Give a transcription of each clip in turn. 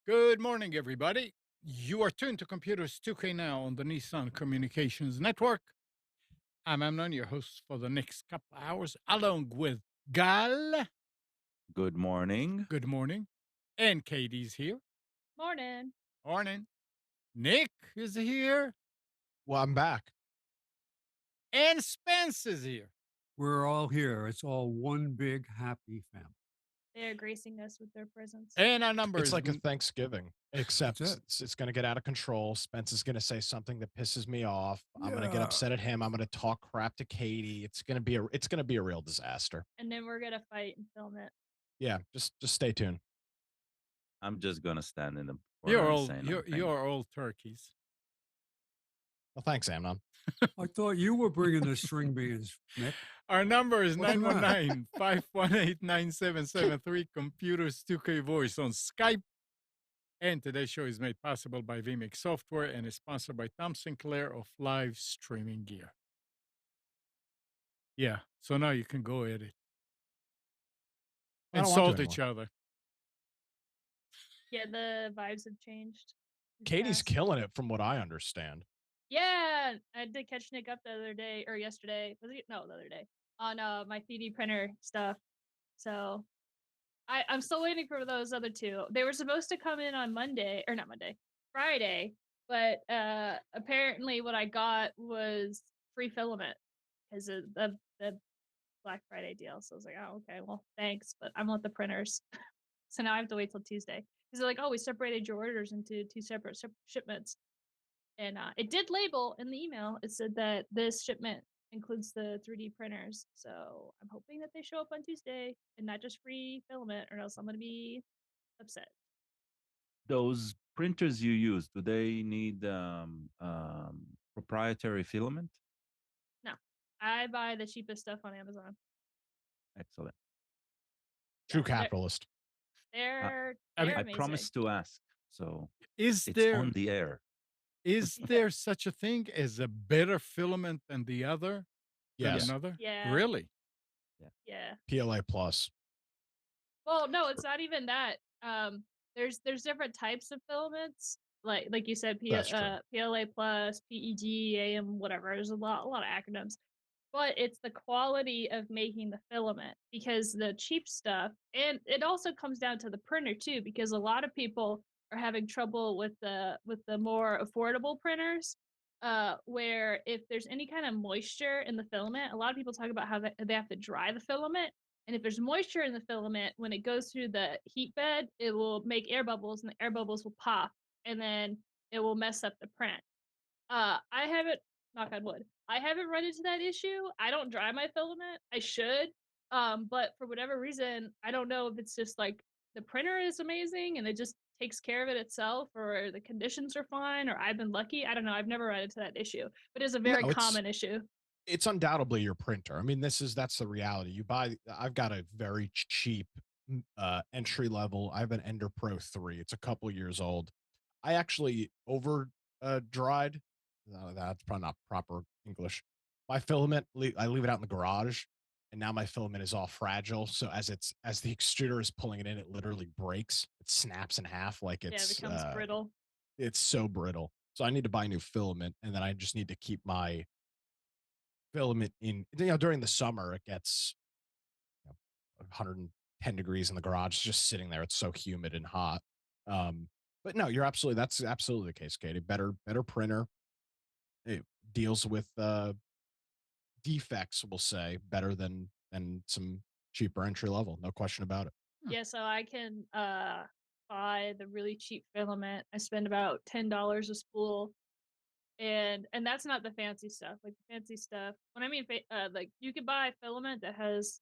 Good morning, everybody. You are tuned to Computers 2K Now on the Nissan Communications Network. I'm Amnon, your host for the next couple hours, along with Gal. Good morning. Good morning. And Katie's here. Morning. Morning. Nick is here. Well, I'm back. And Spence is here. We're all here. It's all one big happy family. They are gracing us with their presence. And our number It's is like a Thanksgiving, except That's it. it's going to get out of control. Spence is going to say something that pisses me off. I'm going to get upset at him. I'm going to talk crap to Katie. It's going to be a real disaster. And then we're gonna fight and film it. Yeah, just stay tuned. I'm just gonna stand in the you're corner and all say you're, nothing. you're all turkeys. Well, thanks, Amnon. I thought you were bringing the string beans, Nick. Our number is What's that? 919-518-9773, Computers 2K Voice on Skype. And today's show is made possible by vMix Software and is sponsored by Tom Sinclair of Live Streaming Gear. Yeah, so now you can go edit. I don't want to Insult each other. Yeah, the vibes have changed. this Katie's past- killing it, from what I understand. Yeah, I did catch Nick up the other day or yesterday. No, the other day on my 3D printer stuff. So I'm still waiting for those other two. They were supposed to come in on Friday, but apparently what I got was free filament because of the Black Friday deal. So I was like, oh, okay, well, thanks, but I want the printers. So now I have to wait till Tuesday because they're like, oh, we separated your orders into two separate shipments. And it did label in the email. It said that this shipment includes the 3D printers. So I'm hoping that they show up on Tuesday and not just free filament, or else I'm going to be upset. Those printers you use, do they need proprietary filament? No, I buy the cheapest stuff on Amazon. Excellent. True they're- capitalist. They're I mean, I amazing. promised to ask, so Is it's there on the air. is there such a thing as a better filament than the other? Than Yes. another? Yeah. Really? Yeah. PLA plus. Well, no, it's not even that. There's different types of filaments, like you said, That's true. PLA plus, PEG, AM, whatever. There's a lot of acronyms, but it's the quality of making the filament because the cheap stuff, and it also comes down to the printer too, because a lot of people are having trouble with the more affordable printers. Where if there's any kind of moisture in the filament, a lot of people talk about how they have to dry the filament. And if there's moisture in the filament, when it goes through the heat bed, it will make air bubbles, and the air bubbles will pop, and then it will mess up the print. I haven't, knock on wood, I haven't run into that issue. I don't dry my filament. I should, but for whatever reason, I don't know if it's just like the printer is amazing and it just takes care of it itself, or the conditions are fine, or I've been lucky. I don't know. I've never run into that issue, but it's a very No, common issue. It's undoubtedly your printer. I mean, that's the reality. I've got a very cheap entry level. I have an Ender Pro 3. It's a couple years old. I actually over dried. No, that's probably not proper English. My filament, I leave it out in the garage, and now my filament is all fragile. So as the extruder is pulling it in, it literally breaks. It snaps in half like Yeah, it it's becomes brittle. It's so brittle. So I need to buy new filament, and then I just need to keep my filament in. During the summer, it gets 110 degrees in the garage, just sitting there. It's so humid and hot. But no, that's absolutely the case, Katie. Better printer. It deals with defects, we'll say, better than some cheaper entry level, no question about it. Yeah, so I can buy the really cheap filament. I spend about $10 a spool, and that's not the fancy stuff. Like the fancy stuff, when I mean like you could buy filament that has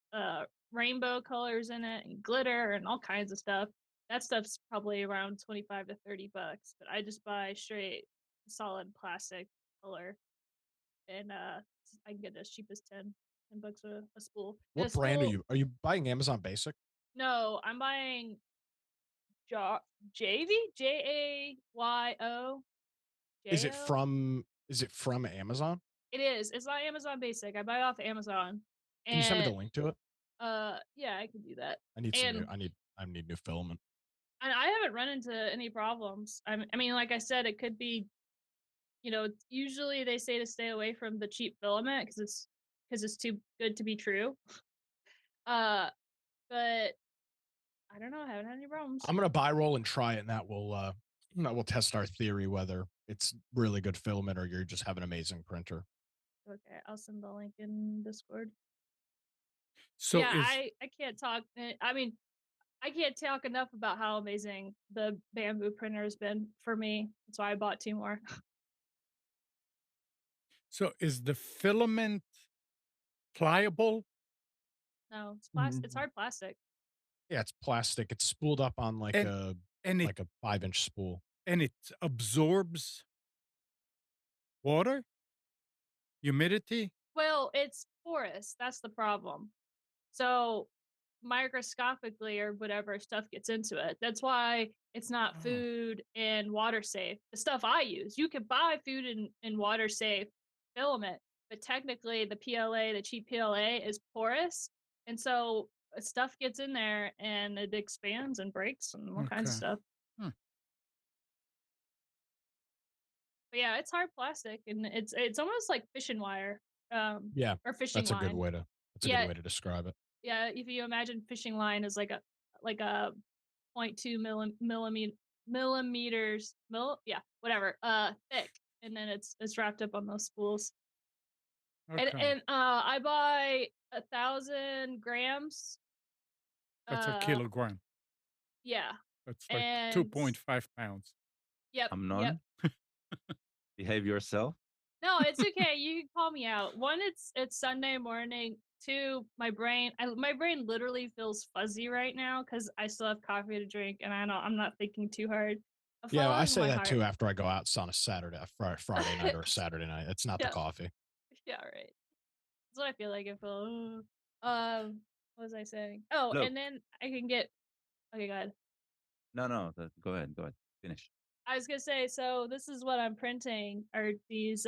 rainbow colors in it and glitter and all kinds of stuff. That stuff's probably around 25 to $30, but I just buy straight solid plastic color, and I can get it as cheap as 10 bucks a spool. And a What brand spool, are you buying Amazon Basic? no, I'm buying JV JAYO Is it JO. from Amazon? It is. It's not Amazon Basic. I buy off Amazon, Can you send me the and link to it? yeah, I can do that. I need some new And I need new filament. I haven't run into any problems. I mean, like I said, it could be. Usually they say to stay away from the cheap filament because it's too good to be true. Uh, but I don't know. I haven't had any problems. I'm gonna buy roll and try it, and that will test our theory whether it's really good filament or you just have an amazing printer. Okay, I'll send the link in Discord. So Yeah, is I can't talk. I mean, I can't talk enough about how amazing the bamboo printer has been for me. That's why I bought 2 more. the filament pliable No, it's plastic. It's hard plastic. Yeah, it's plastic. It's spooled up on like and a and it 5-inch spool. and it absorbs water, humidity? Well, it's porous. That's the problem. So microscopically or whatever stuff gets into it. That's why it's not Oh, food and water safe. The stuff I use, you can buy food and water safe filament, but technically the PLA, the cheap PLA, is porous, and so stuff gets in there and it expands and breaks and all kinds of okay. stuff. Hmm. But yeah, it's hard plastic, and it's almost like fishing wire, Yeah, or fishing that's a good line. way to Yeah, describe it. yeah. If you imagine fishing line as like a 0.2 millimeters whatever thick, and then it's wrapped up on those spools. And Okay. and I buy 1,000 grams. That's a Uh, kilogram. yeah, That's like and 2.5 pounds. yep, I'm yep. none. Behave yourself. No, it's okay. You can call me out. One, it's Sunday morning. Two, my brain literally feels fuzzy right now because I still have coffee to drink, and I'm not thinking too hard. I'm Yeah, I following say my that heart. too after I go out on a Friday night or a Saturday night. It's not the Yeah, coffee. yeah, right. That's what I feel like. I feel. What was I saying? Oh, Look, and then I can get. Okay, go ahead. no. Go ahead. Go ahead. Finish. I was gonna say. So this is what I'm printing. Are these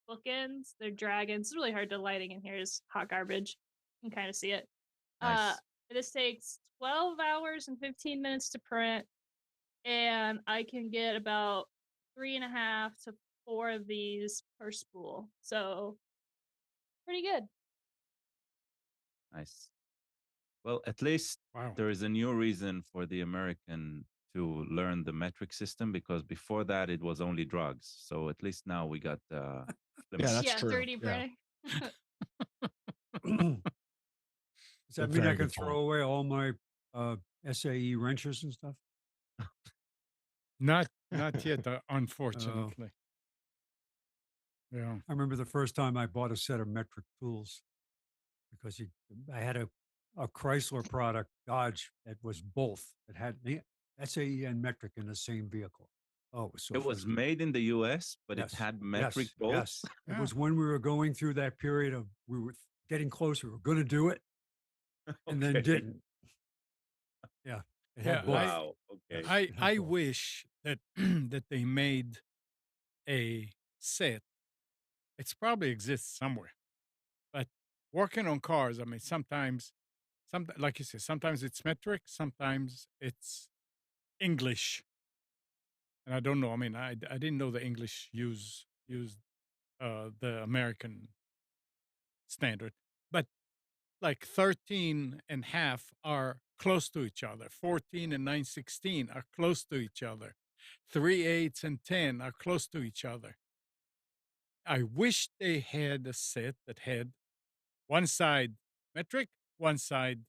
bookends? They're dragons. It's really hard to lighting in here. Is hot garbage. You can kind of see it. Uh, Nice. this takes 12 hours and 15 minutes to print, and I can get about 3.5 to 4 of these per spool. So pretty good. Nice. Well, at least Wow. there is a new reason for the American to learn the metric system, because before that it was only drugs. So at least now we got Yeah, limits. that's Yeah, true. 3D Yeah. printing. Does that That's mean I very can good point. throw away all my SAE wrenches and stuff? Not yet, unfortunately. Yeah. I remember the first time I bought a set of metric tools because I had a Chrysler product, Dodge, that was both. It had the SAE and metric in the same vehicle. Oh, it was so It was frustrating. made in the US, but it Yes, had metric yes, bolts. yes. It Yeah. was when we were going through that period of we were getting close. We were going to do it, and then Okay. didn't. Yeah, it Yeah, had both. Wow. Okay. Yes, I it had I both. wish that that they made a set. It's probably exists somewhere. But working on cars, I mean, sometimes, like you said, sometimes it's metric, sometimes it's English, and I don't know. I mean, I didn't know the English used the American standard, but like 13 and half are close to each other. 14 and 9/16 are close to each other. 3/8 and 10 are close to each other. I wish they had a set that had one side metric, one side.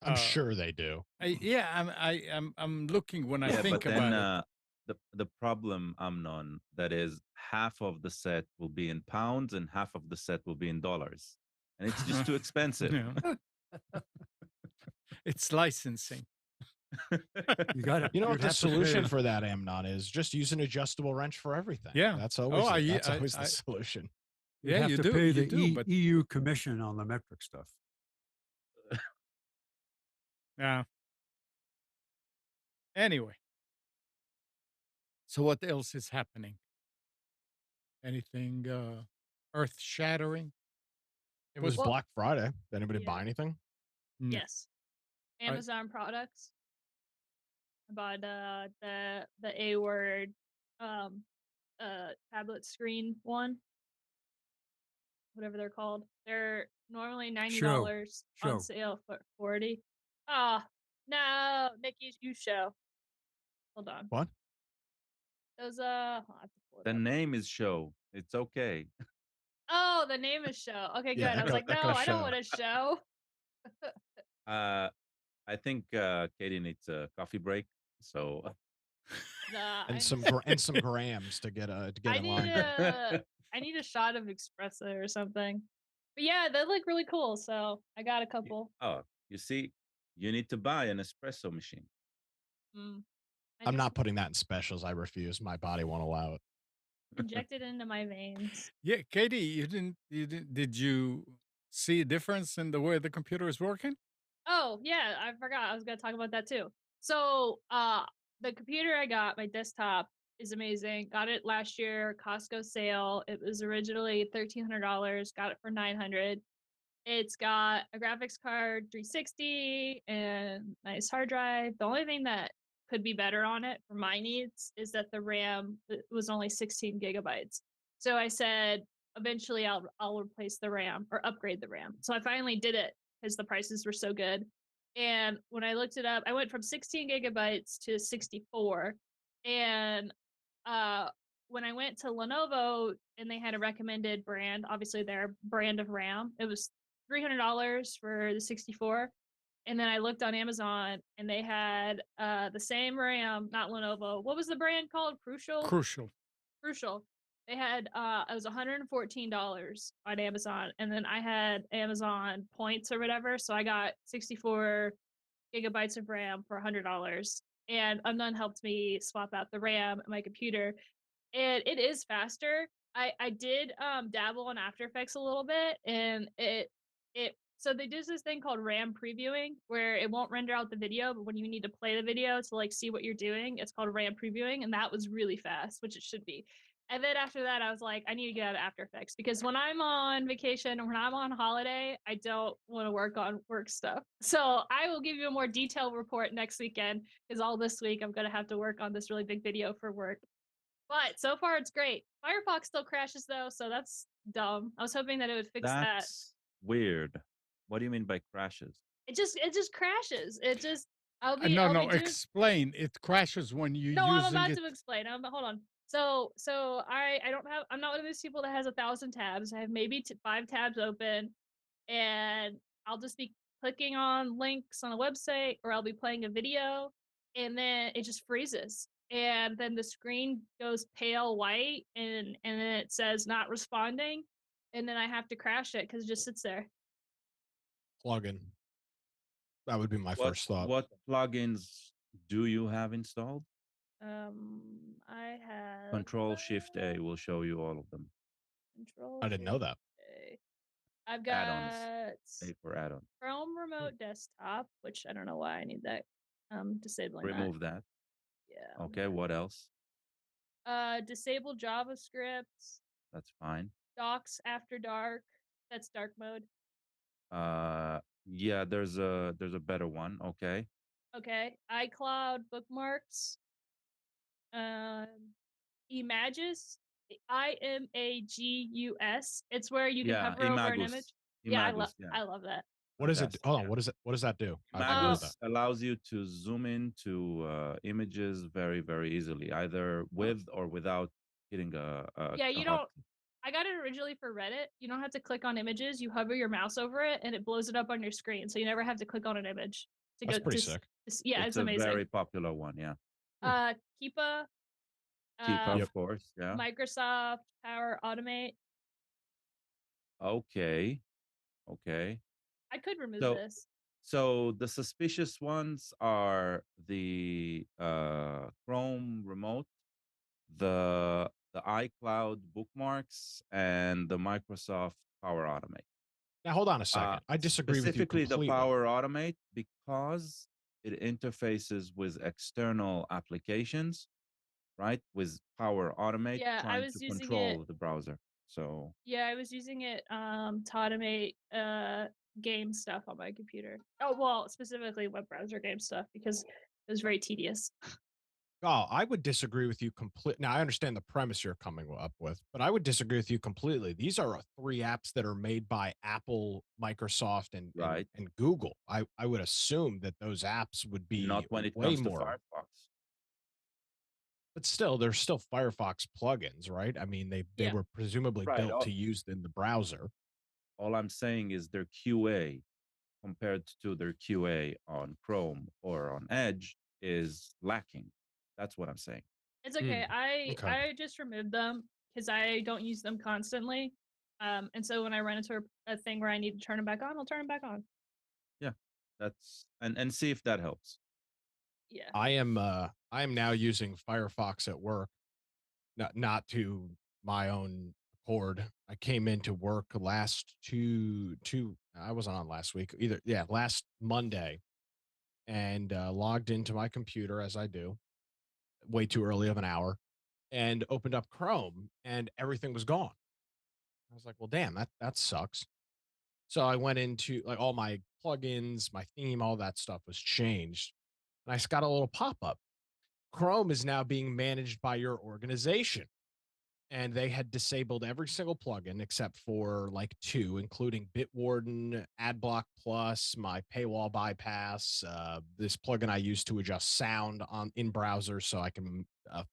I'm sure they do. I'm looking when I Yeah, think but then about it. the problem, Amnon, that is half of the set will be in pounds and half of the set will be in dollars, and it's just too expensive. Yeah. It's licensing. You got it. You know what the solution for that, Amnon, is? Just use an adjustable wrench for everything. Yeah. That's always Oh, that's always the solution. You Yeah, have you to do, pay you the do, but EU commission on the metric stuff. yeah. Anyway, so what else is happening? Anything earth shattering? It was Well, Black Friday. Did anybody yeah. buy anything? No. Yes. I- Amazon products. I bought the A word tablet screen one. Whatever they're called. They're normally $90 Show. on sale for 40. Ah, no, Nikki, you show. Hold on. What? Those I'll have to pull it The up. name is show. It's okay. Oh, the name is show. Okay, good. Yeah, I was like, no, Echo I don't Show. want to show. I think Katie needs a coffee break. So Nah, And some grams to get I in need line. I need a shot of espresso or something. But yeah, they look really cool. So I got a couple. oh, you see, you need to buy an espresso machine. Mm, I I'm need not putting that in specials. I refuse. My body won't allow it. injected into my veins. Yeah, Katie, did you see a difference in the way the computer is working? Oh yeah, I forgot. I was gonna talk about that too. So the computer I got, my desktop, is amazing. Got it last year, Costco sale. It was originally $1,300. Got it for $900. It's got a graphics card, 360, and nice hard drive. The only thing that could be better on it for my needs is that the RAM was only 16 gigabytes. So I said eventually I'll replace the RAM or upgrade the RAM. So I finally did it because the prices were so good. And when I looked it up, I went from 16 gigabytes to 64. And when I went to Lenovo and they had a recommended brand, obviously their brand of RAM, it was $300 for the 64. And then I looked on Amazon and they had the same RAM, not Lenovo. What was the brand called? Crucial? Crucial. They had it was $114 on Amazon. And then I had Amazon points or whatever. So I got 64 gigabytes of RAM for $100. And Unknown helped me swap out the RAM in my computer. And it is faster. I did dabble on After Effects a little bit, and it so they do this thing called RAM previewing where it won't render out the video, but when you need to play the video to like see what you're doing, it's called RAM previewing, and that was really fast, which it should be. And then after that, I was like, I need to get out of After Effects because when I'm on vacation or when I'm on holiday, I don't want to work on work stuff. So I will give you a more detailed report next weekend because all this week I'm going to have to work on this really big video for work. But so far it's great. Firefox still crashes though, so that's dumb. I was hoping that it would fix that. That's weird. What do you mean by crashes? It just crashes. It just I'll be No, doing explain. It crashes when you No, I'm using about it. to explain. Hold on. So I don't have I'm not one of those people that has 1,000 tabs. I have maybe 5 tabs open, and I'll just be clicking on links on a website or I'll be playing a video and then it just freezes. And then the screen goes pale white and then it says not responding. And then I have to crash it because it just sits there. Plugin. That would be my first thought. What plugins do you have installed? I have Control Shift A will show you all of them. Control. I didn't know that. A. I've got Add-ons. A for add-on. Chrome Remote Desktop, which I don't know why I need that. Disabling Remove that. Yeah. Okay, what else? Disable JavaScript. That's fine. Docs after dark. That's dark mode. Yeah, there's a better one. Okay. Okay. iCloud bookmarks. Imagus. IMAGUS. It's where you can hover over an image. Yeah, I love that. What is it? Hold on. What does that do? Imagus allows you to zoom into images very, very easily, either with or without hitting a Yeah, you hotkey. I got it originally for Reddit. You don't have to click on images. You hover your mouse over it, and it blows it up on your screen. So you never have to click on an image to That's go pretty sick. yeah, It's it's a amazing. very popular one. Yeah. Keepa, Keep, uh, of course. Yeah. Microsoft Power Automate. Okay. Okay. I could remove So this. so the suspicious ones are the Chrome remote, the iCloud bookmarks, and the Microsoft Power Automate. Now hold on a second. I disagree with you Specifically the completely. Power Automate because it interfaces with external applications, right? With Power Automate Yeah, I trying was to using it. control the browser. So Yeah, I was using it to automate game stuff on my computer. Oh well, specifically web browser game stuff because it was very tedious. Oh, I would disagree with you completely. Now, I understand the premise you're coming up with, but I would disagree with you completely. These are three apps that are made by Apple, Microsoft, and right. and Google. I would assume that those apps would Not be when it way comes to more, Firefox. but still, they're still Firefox plugins, right? I mean, they Yeah. were presumably Right. built to use in the browser. All I'm saying is their QA compared to their QA on Chrome or on Edge is lacking. That's what I'm saying. It's okay. Okay. I just removed them because I don't use them constantly. And so when I run into a thing where I need to turn them back on, I'll turn them back on. Yeah. That's and see if that helps. Yeah. I am now using Firefox at work, not to my own accord. I came into work last two I wasn't on last week either. Yeah, last Monday, and logged into my computer as I do, way too early of an hour, and opened up Chrome, and everything was gone. I was like, well, damn, that sucks. So I went into like all my plugins, my theme, all that stuff was changed, and I just got a little pop up. Chrome is now being managed by your organization. And they had disabled every single plugin except for like two, including Bitwarden, AdBlock Plus, my paywall bypass, this plugin I use to adjust sound on in browser so I can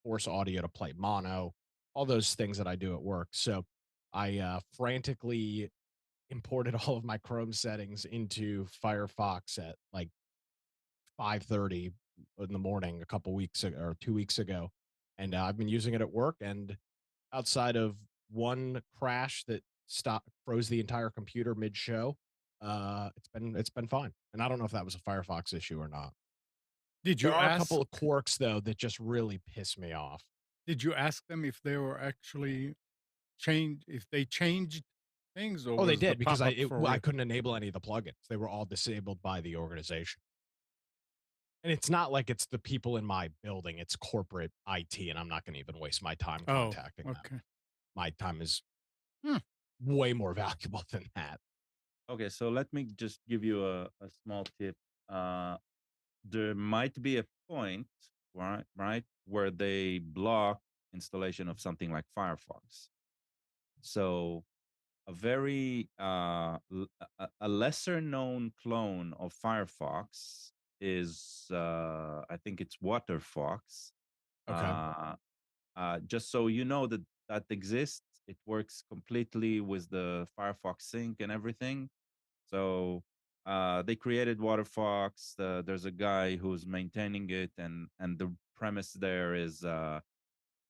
force audio to play mono, all those things that I do at work. So I frantically imported all of my Chrome settings into Firefox at like 5:30 in the morning a couple weeks ago, or 2 weeks ago, and I've been using it at work. And outside of one crash that froze the entire computer mid-show, it's been fine. And I don't know if that was a Firefox issue or not. Did There you are a ask? couple of quirks though that just really piss me off. Did you ask them if they were actually if they changed things, or Oh, they was the did, because pop-up for I real? couldn't enable any of the plugins. They were all disabled by the organization. And it's not like it's the people in my building, it's corporate IT, and I'm not going to even waste my time Oh, contacting them. okay. My time is Hmm. way more valuable than that. Okay, so let me just give you a small tip. There might be a point, right, where they block installation of something like Firefox. So a very a lesser known clone of Firefox is I think it's WaterFox. Okay. Just so you know that that exists, it works completely with the Firefox sync and everything. So they created WaterFox. There's a guy who's maintaining it, and the premise there is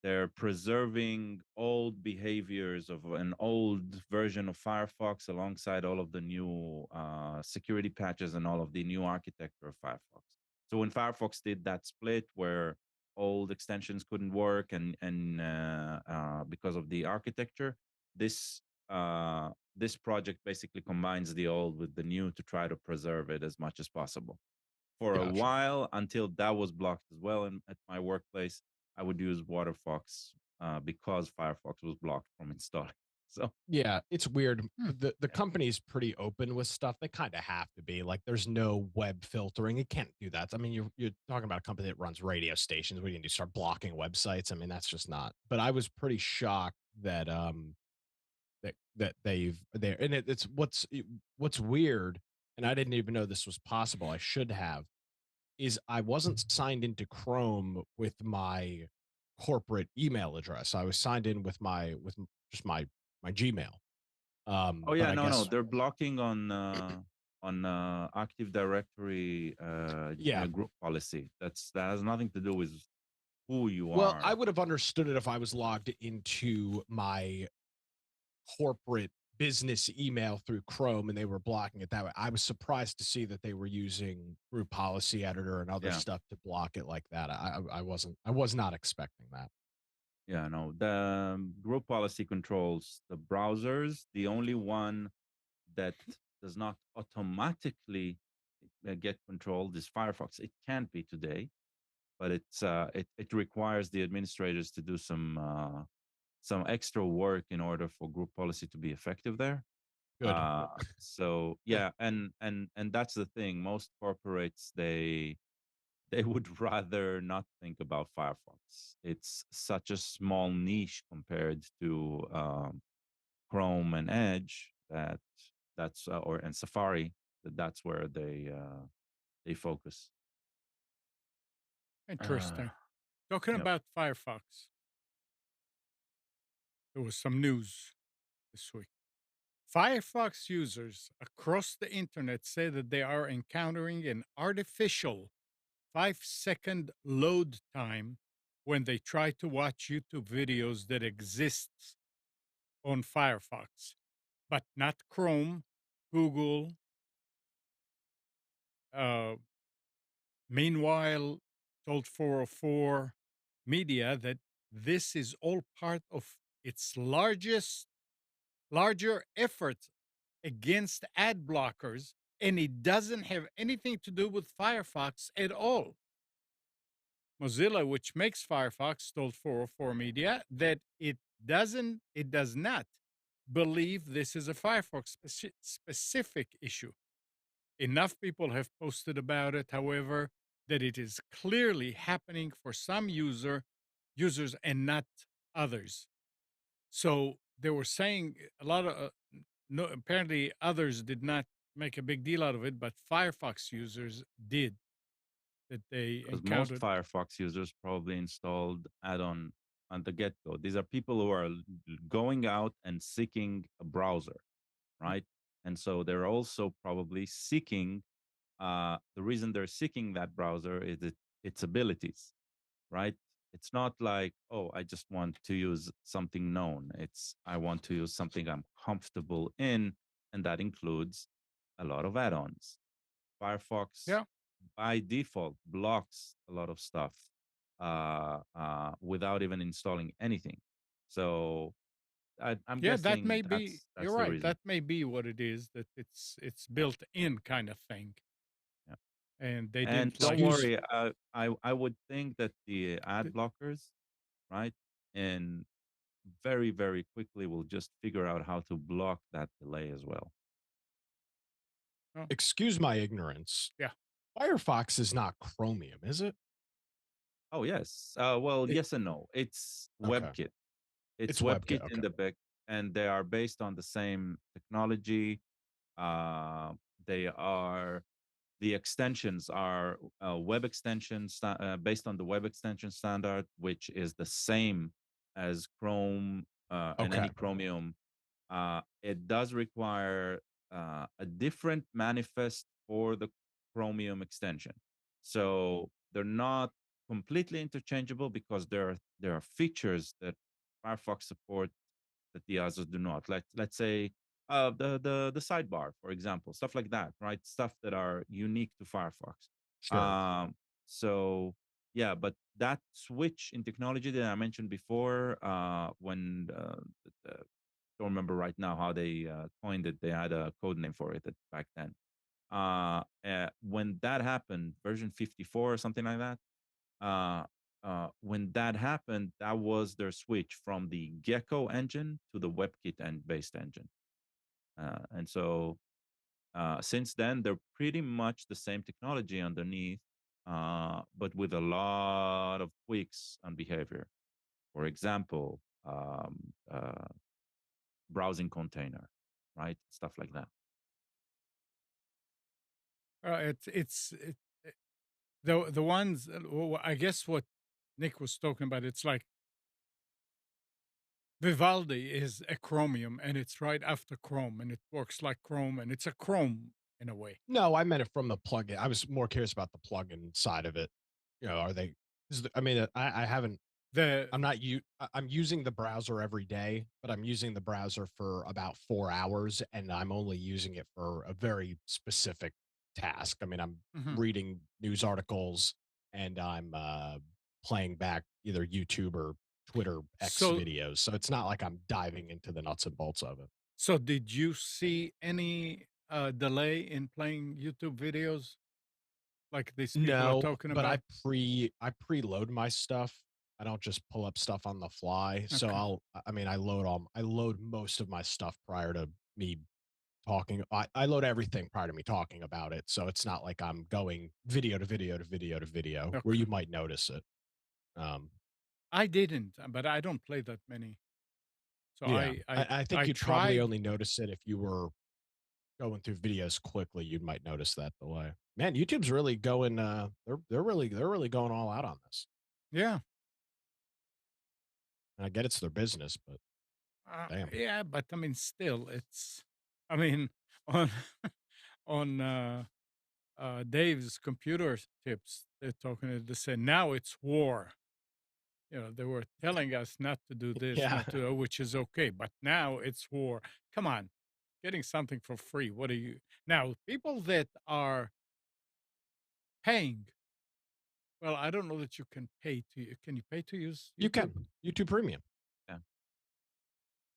they're preserving old behaviors of an old version of Firefox alongside all of the new security patches and all of the new architecture of Firefox. So when Firefox did that split where old extensions couldn't work and because of the architecture, this this project basically combines the old with the new to try to preserve it as much as possible. For a Gotcha. while, until that was blocked as well at my workplace, I would use WaterFox because Firefox was blocked from installing. So Yeah, it's weird. Hmm. The company's pretty open with stuff. They kind of have to be. Like, there's no web filtering. It can't do that. I mean, you're talking about a company that runs radio stations. We need to start blocking websites. I mean, that's just not. But I was pretty shocked that that they've there. And it's what's weird. And I didn't even know this was possible. I should have. Is I wasn't signed into Chrome with my corporate email address. I was signed in with just my my Gmail. Oh But yeah, I no, guess they're blocking on Active Directory yeah. group policy. That has nothing to do with who you Well, I are. would have understood it if I was logged into my corporate business email through Chrome and they were blocking it that way. I was surprised to see that they were using Group Policy Editor and other Yeah, stuff to block it like that. I was not expecting that. yeah, no. The group policy controls the browsers. The only one that does not automatically get controlled is Firefox. It can't be today, but it requires the administrators to do some extra work in order for group policy to be effective there. Good. So yeah, and that's the thing. Most corporates they would rather not think about Firefox. It's such a small niche compared to Chrome and Edge that that's or and Safari that's where they focus. Uh, Interesting. Talking yep. about Firefox, there was some news this week. Firefox users across the internet say that they are encountering an artificial 5-second load time when they try to watch YouTube videos that exists on Firefox, but not Chrome, Google. Uh, Meanwhile, told 404 Media that this is all part of its larger effort against ad blockers, and it doesn't have anything to do with Firefox at all. Mozilla, which makes Firefox, told 404 Media that it does not believe this is a Firefox specific issue. Enough people have posted about it, however, that it is clearly happening for some users and not others. So they were saying a lot of no, apparently others did not make a big deal out of it, but Firefox users did, that they because most encountered. Firefox users probably installed add-on on the get-go. These are people who are going out and seeking a browser, right? And so they're also probably seeking. The reason they're seeking that browser is its abilities, right? It's not like, oh, I just want to use something known. It's I want to use something I'm comfortable in, and that includes a lot of add-ons. Firefox Yeah, by default blocks a lot of stuff without even installing anything. So I'm yeah, that guessing may be. that's You're the right. reason. That may be what it is. That it's built in kind of thing, Yeah. and they And didn't don't like. Excuse worry, I would think that the ad th- blockers, right, and very quickly will just figure out how to block that delay as well. oh, excuse my ignorance. yeah, Firefox is not Chromium, is it? Oh yes. Well, It yes and no. It's okay. WebKit. It's It's WebKit. WebKit in Okay. the back, and they are based on the same technology. Uh, they are the extensions are web extensions based on the web extension standard, which is the same as Chrome and Okay. any Chromium. It does require a different manifest for the Chromium extension. So they're not completely interchangeable because there are features that Firefox support that the others do not. Let's say the sidebar, for example, stuff like that, right? Stuff that are unique to Firefox. Sure. So yeah, but that switch in technology that I mentioned before, when don't remember right now how they coined it. They had a code name for it back then. When that happened, version 54 or something like that, when that happened, that was their switch from the Gecko engine to the WebKit and based engine. And so since then, they're pretty much the same technology underneath, but with a lot of tweaks on behavior. For example, browsing container, right? Stuff like that. it's the ones. Well, I guess what Nick was talking about. It's like Vivaldi is a Chromium, and it's right after Chrome, and it works like Chrome, and it's a Chrome in a way. No, I meant it from the plugin. I was more curious about the plugin side of it. Are they? I mean, I haven't. The I'm using the browser every day, but I'm using the browser for about 4 hours, and I'm only using it for a very specific task. I mean, I'm Mhm. reading news articles and I'm playing back either YouTube or Twitter X So videos. So it's not like I'm diving into the nuts and bolts of it. so did you see any delay in playing YouTube videos like these people are No, talking but about? I preload my stuff. I don't just pull up stuff on the fly. So Okay. I mean I load most of my stuff prior to me talking. I load everything prior to me talking about it. So it's not like I'm going video to video to video to video where Okay. you might notice it. Um I didn't, but I don't play that many. So yeah. I think I you'd probably tried. only notice it if you were going through videos quickly, you might notice that delay. Man, YouTube's really going they're really going all out on this. Yeah. And I get it's their business, but damn. Yeah, but I mean still it's I mean on on Dave's computer tips, they're talking, they say now it's war. They were telling us not to do this, Yeah. not to, which is okay, but now it's war. Come on, getting something for free. What are you now? People that are paying. Well, I don't know that you can pay to. Can you pay to use You YouTube? can. YouTube Premium. Yeah.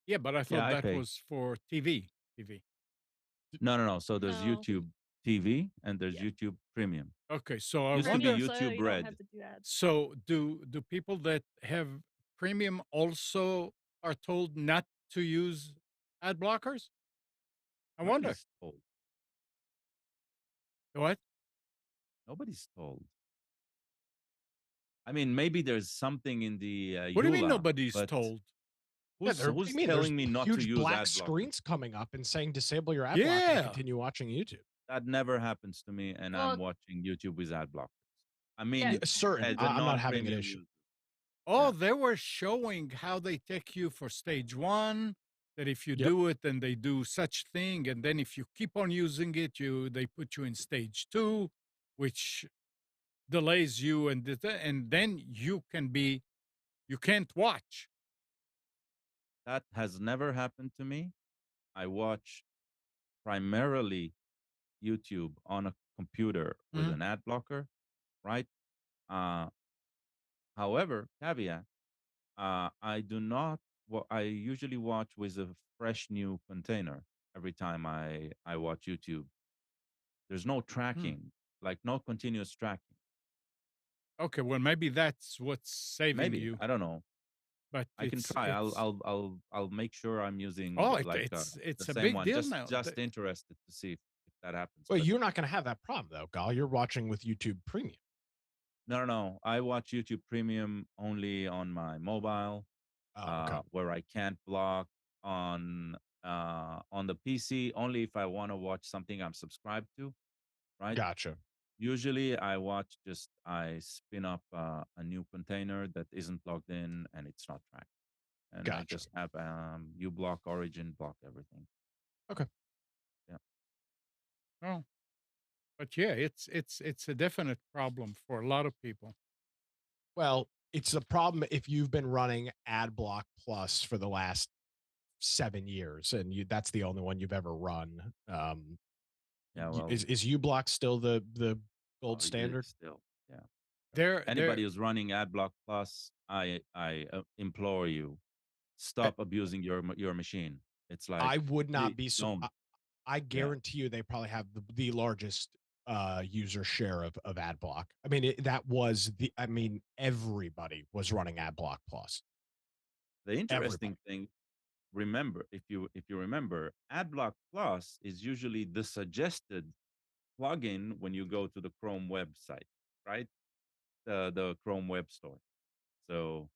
Yeah, but I Yeah, thought I that pay. was for TV. TV. No. So there's No. YouTube TV and there's Yeah. YouTube Premium. Okay, so I Used to be Premium, wonder. so YouTube you don't Red. have to do ads. So do people that have premium also are told not to use ad blockers? I wonder. Nobody's told. What? Nobody's told. I mean, maybe there's something in the What do you mean EULA, nobody's but told? Yeah, what do you who's mean? There's telling me not to huge use black ad blocker? screens coming up and saying disable your ad blocker to Yeah. continue watching YouTube. That never happens to me, and I'm Well, watching YouTube with ad blockers. I yeah. mean, Certain. as a I'm not having an non-premium issue. user. Oh, Yeah. they were showing how they take you for stage one. That if you Yep. do it, then they do such thing, and then if you keep on using it, they put you in stage two, which delays you, and then you can't watch. That has never happened to me. I watch primarily YouTube on a computer with Mhm. an ad blocker, right? Uh, However, caveat, I do not. I usually watch with a fresh new container every time I watch YouTube. There's no Hmm. tracking, like no continuous tracking. Okay, well, maybe that's what's saving Maybe you, I don't know. but I can try. I'll make sure I'm using like the it's a same big one. deal now. Just interested to see if that happens. Well, But you're not going to have that problem though, Gal. You're watching with YouTube Premium. no. I watch YouTube Premium only on my mobile, Oh, okay. where I can't block on the PC only if I want to watch something I'm subscribed to. Right. Gotcha. Usually, I spin up a new container that isn't logged in and it's not tracked, and I Gotcha. just have you block origin, block everything. Okay. Yeah. Oh, but yeah, it's a definite problem for a lot of people. Well, it's a problem if you've been running AdBlock Plus for the last 7 years and that's the only one you've ever run. Yeah. Well, Is uBlock still the gold it is standard? still. Yeah. There Anybody who's running AdBlock Plus, I implore you, Uh, stop abusing your machine. It's like, I would not please be don't. I Yeah. guarantee you they probably have the largest user share of AdBlock. I mean, that was I mean, everybody was running AdBlock Plus. The Everybody. interesting thing, remember, if you remember, AdBlock Plus is usually the suggested plugin when you go to the Chrome website, right? The Chrome Web Store. So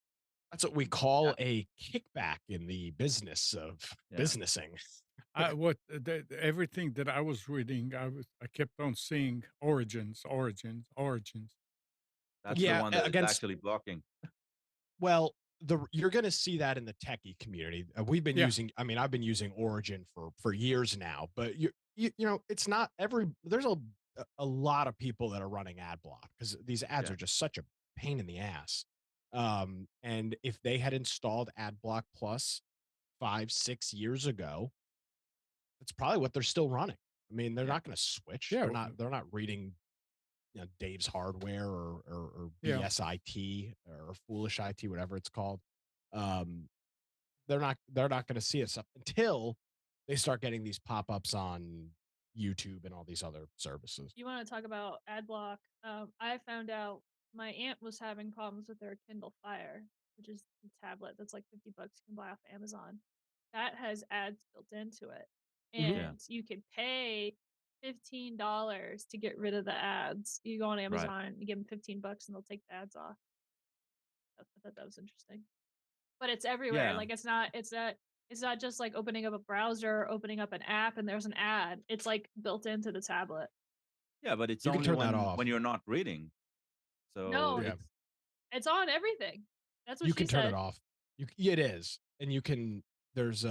That's what we yeah, call a kickback in the business of yeah, businessing. everything that I was reading, I kept on seeing origins, origins, origins. that's the Yeah, one that is against actually blocking. well, you're going to see that in the techie community. We've been Yeah. using, I mean, I've been using Origin for years now, but you know, it's not there's a lot of people that are running ad block because these ads Yeah. are just such a pain in the ass. And if they had installed ad block plus 5, 6 years ago, that's probably what they're still running. I mean, they're Yeah. not going to switch. Yeah. They're not reading, you know, Dave's Hardware or Yeah. BSIT or Foolish IT, whatever it's called. Um, they're not going to see us up until they start getting these pop-ups on YouTube and all these other services. You want to talk about ad block? I found out my aunt was having problems with her Kindle Fire, which is the tablet that's like $50 you can buy off Amazon. That has ads built into it, Mhm. Yeah. and you could pay $15 to get rid of the ads. You go on Right. Amazon, you give them $15, and they'll take the ads off. I thought that was interesting, but it's everywhere. Yeah. Like it's not just like opening up a browser, opening up an app, and there's an ad. It's like built into the tablet. Yeah, but it's You can only turn that off. when you're not reading. So No, Yeah. it's on everything. That's what You she can turn it said. off. It is. And you can there's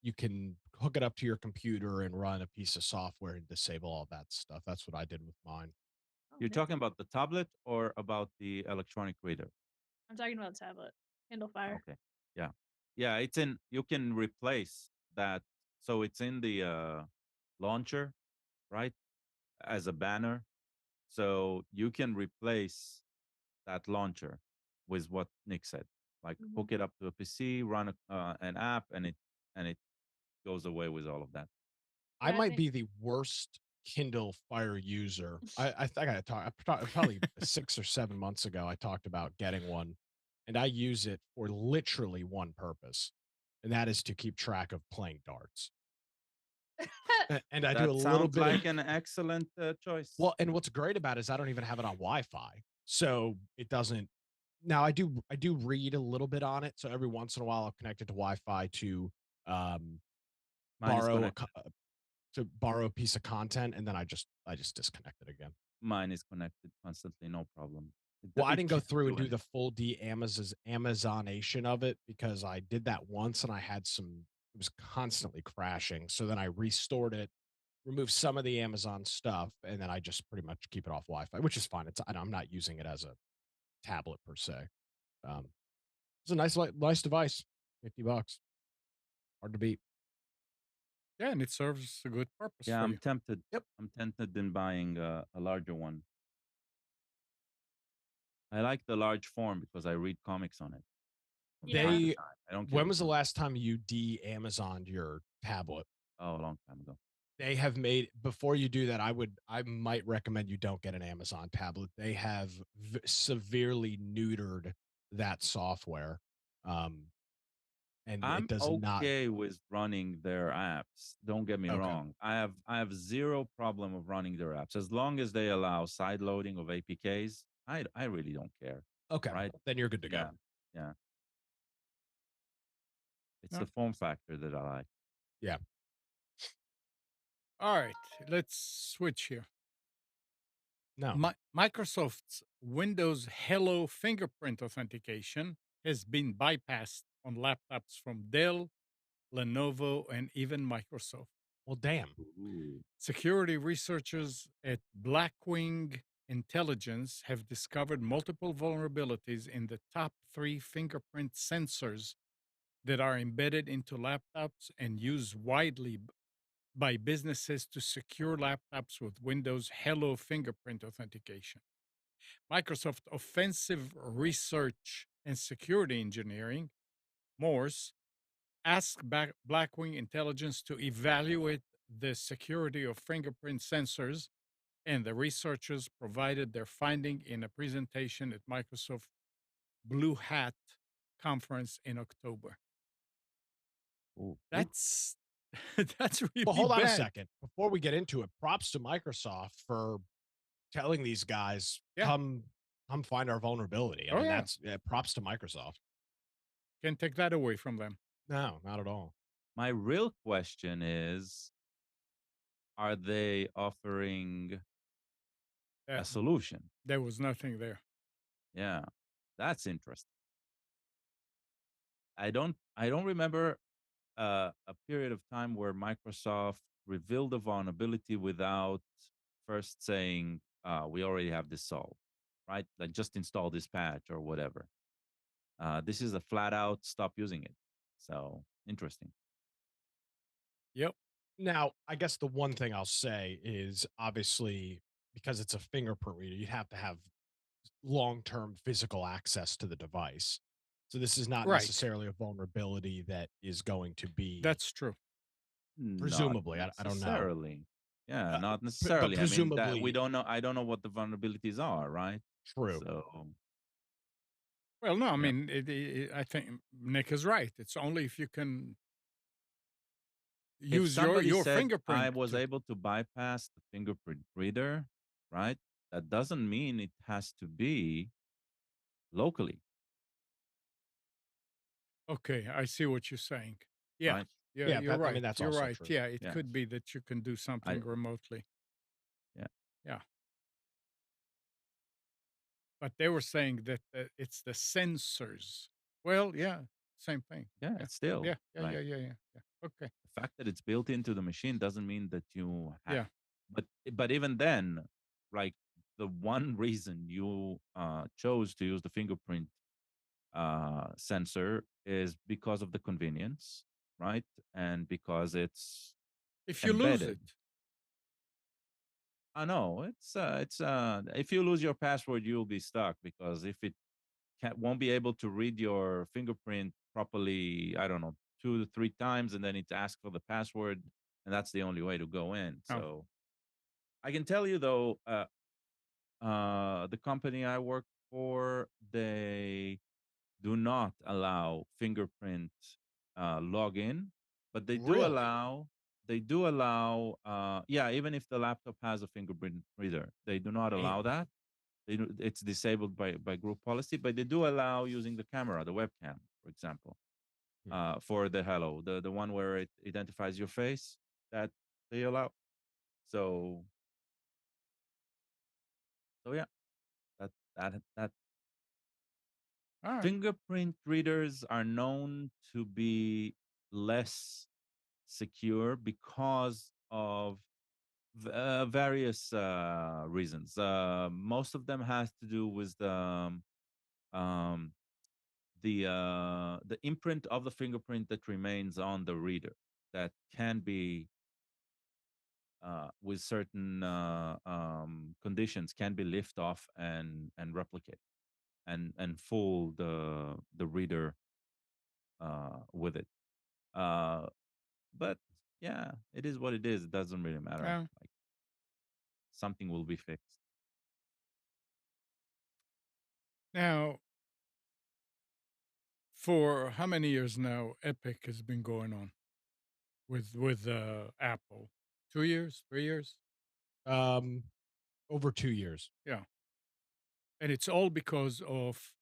you can hook it up to your computer and run a piece of software and disable all that stuff. That's what I did with mine. Oh, you're okay. talking about the tablet or about the electronic reader? I'm talking about tablet. Kindle Fire. Okay. Yeah. Yeah, it's in you can replace that. So it's in the launcher, right? As a banner. So you can replace that launcher with what Nick said. Like Mhm. hook it up to a PC, run an app, and it goes away with all of that. I Yeah, I might think be the worst Kindle Fire user. I think I talked probably 6 or 7 months ago. I talked about getting one, and I use it for literally one purpose, and that is to keep track of playing darts. And I do a That little sounds bit of like an excellent choice. well, and what's great about it is I don't even have it on Wi-Fi, so it doesn't. Now I do read a little bit on it, so every once in a while I'll connect it to Wi-Fi to um, Mine is borrow connected. to borrow a piece of content, and then I just disconnect it again. Mine is connected constantly, no problem. Well, I It didn't go can't through and do do the anything. full Amazonation of it because I did that once and I had some it was constantly crashing. So then I restored it, removed some of the Amazon stuff, and then I just pretty much keep it off Wi-Fi, which is fine. I'm not using it as a tablet per se. Um, it's a nice device. $50, hard to beat. Yeah, and it serves a good purpose Yeah, for I'm you. tempted. Yep. I'm tempted in buying a larger one. I like the large form because I read comics on it from time to Yeah. They time. I don't care when the was the size. last time you de-Amazoned your tablet? Oh, a long time ago. They have made before you do that, I might recommend you don't get an Amazon tablet. They have severely neutered that software. Um, and it I'm does not okay with running their apps. Don't get me okay. wrong. I have zero problem of running their apps as long as they allow side loading of APKs. I really don't care. Okay. Right? Then you're good to go. Yeah. Yeah. It's Yeah. the form factor that I like. Yeah. All right, let's switch here. No. Microsoft's Windows Hello fingerprint authentication has been bypassed on laptops from Dell, Lenovo, and even Microsoft. Well, damn. Ooh. Security researchers at Blackwing Intelligence have discovered multiple vulnerabilities in the top 3 fingerprint sensors that are embedded into laptops and used widely by businesses to secure laptops with Windows Hello fingerprint authentication. Microsoft Offensive Research and Security Engineering, Morse, asked Blackwing Intelligence to evaluate the security of fingerprint sensors, and the researchers provided their finding in a presentation at Microsoft Blue Hat conference in October. Ooh. That's that's really Well, hold on a bad. second. Before we get into it, props to Microsoft for telling these guys, Yeah. come find our vulnerability. I Oh, mean, yeah. that's props to Microsoft. Can't take that away from them. No, not at all. My real question is, are they offering Yeah, a solution? there was nothing there. Yeah. That's interesting. I don't remember a period of time where Microsoft revealed a vulnerability without first saying, "We already have this solved," right? Like just install this patch or whatever. This is a flat out stop using it. So interesting. Yep. Now, I guess the one thing I'll say is obviously because it's a fingerprint reader, you have to have long-term physical access to the device. So this is not Right. necessarily a vulnerability that is going to be That's true. Not presumably, I don't know. necessarily. Yeah, Uh, not but necessarily. I mean, that we presumably don't know. I don't know what the vulnerabilities are, right? true. So Well, no, I yeah. mean, I think Nick is right. It's only if you can If use somebody your said I fingerprint was to. able to bypass the fingerprint reader, right? That doesn't mean it has to be locally, Okay, I see what you're saying. Yeah, right? yeah, Yeah, you're I mean right. that's You're also right. true. Yeah, it Yeah. could be that you can do I something remotely. yeah. Yeah, but they were saying that it's the sensors. Well, yeah, same thing. Yeah, Yeah, it's still yeah, yeah, yeah, like yeah, yeah, yeah. Okay, the fact that it's built into the machine doesn't mean that you have. yeah. But even then, like the one reason you chose to use the fingerprint sensor is because of the convenience, right? And because it's If you lose embedded. it, I know it's if you lose your password, you'll be stuck because if it won't be able to read your fingerprint properly, I don't know, 2 to 3 times, and then it asks for the password, and that's the only way to go in. oh, So I can tell you though, the company I work for, they do not allow fingerprint login, but Really? they do allow yeah, even if the laptop has a fingerprint reader, they do not allow Damn. that. It's disabled by group policy, but they do allow using the camera, the webcam, for example, Hmm. for the hello, the one where it identifies your face, that they allow. So yeah, that all right. fingerprint readers are known to be less secure because of various reasons. Most of them has to do with um, the imprint of the fingerprint that remains on the reader that can be with certain conditions can be lift off and replicate and fool the reader with it. Uh, but yeah, it is what it is. It doesn't really matter. Yeah. Like something will be fixed. Now, for how many years now, Epic has been going on with Apple? 2 years, 3 years? Um, over 2 years. Yeah, and it's all because of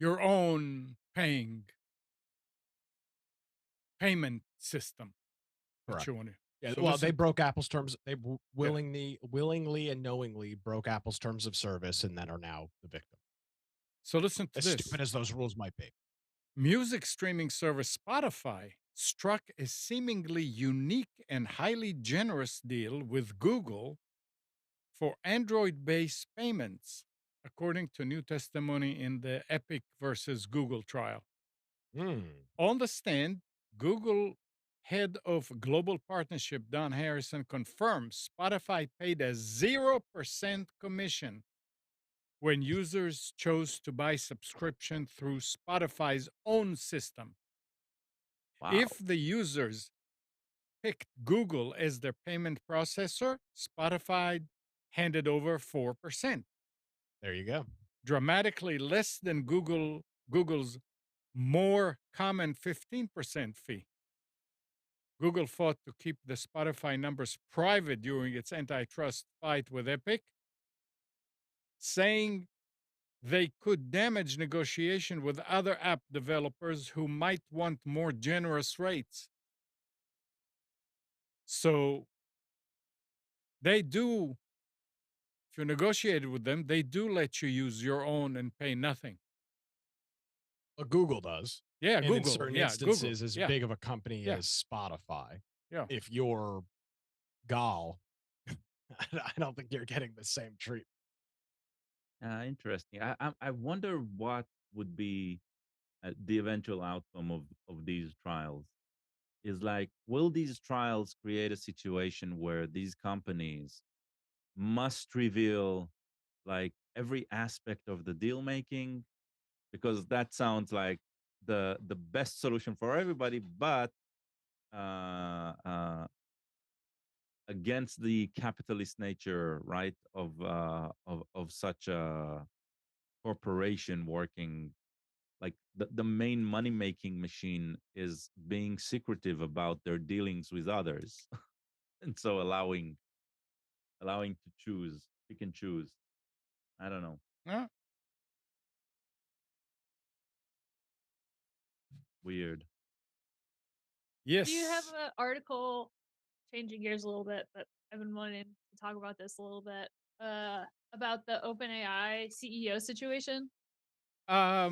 your own payment system that Correct. you want to. Yeah. So Well, they listen, broke Apple's terms. They yeah. willingly and knowingly broke Apple's terms of service, and then are now the victim. So listen to As this. stupid as those rules might be. Music streaming service Spotify struck a seemingly unique and highly generous deal with Google for Android based payments, according to new testimony in the Epic versus Google trial. Hmm. On the stand, Google head of global partnership Don Harrison confirms Spotify paid a 0% commission when users chose to buy subscription through Spotify's own system. If Wow. the users picked Google as their payment processor, Spotify handed over 4%, There you go. dramatically less than Google's more common 15% fee. Google fought to keep the Spotify numbers private during its antitrust fight with Epic, saying they could damage negotiation with other app developers who might want more generous rates. So they do, if you negotiated with them, they do let you use your own and pay nothing. Google does. Yeah, And in Google. certain Yeah, Google. instances, as Yeah, big of a company Yeah. as Spotify. Yeah. If you're Gal, I don't think you're getting the same treatment. Interesting. I wonder what would be the eventual outcome of these trials. Is like, will these trials create a situation where these companies must reveal like every aspect of the deal making? Because that sounds like the best solution for everybody, but against the capitalist nature, right, of such a corporation working. Like the main money making machine is being secretive about their dealings with others, and so allowing to choose, pick and choose. I don't know. Yeah. Weird. Yes. Do you have an article, changing gears a little bit, but I've been wanting to talk about this a little bit, about the OpenAI CEO situation? I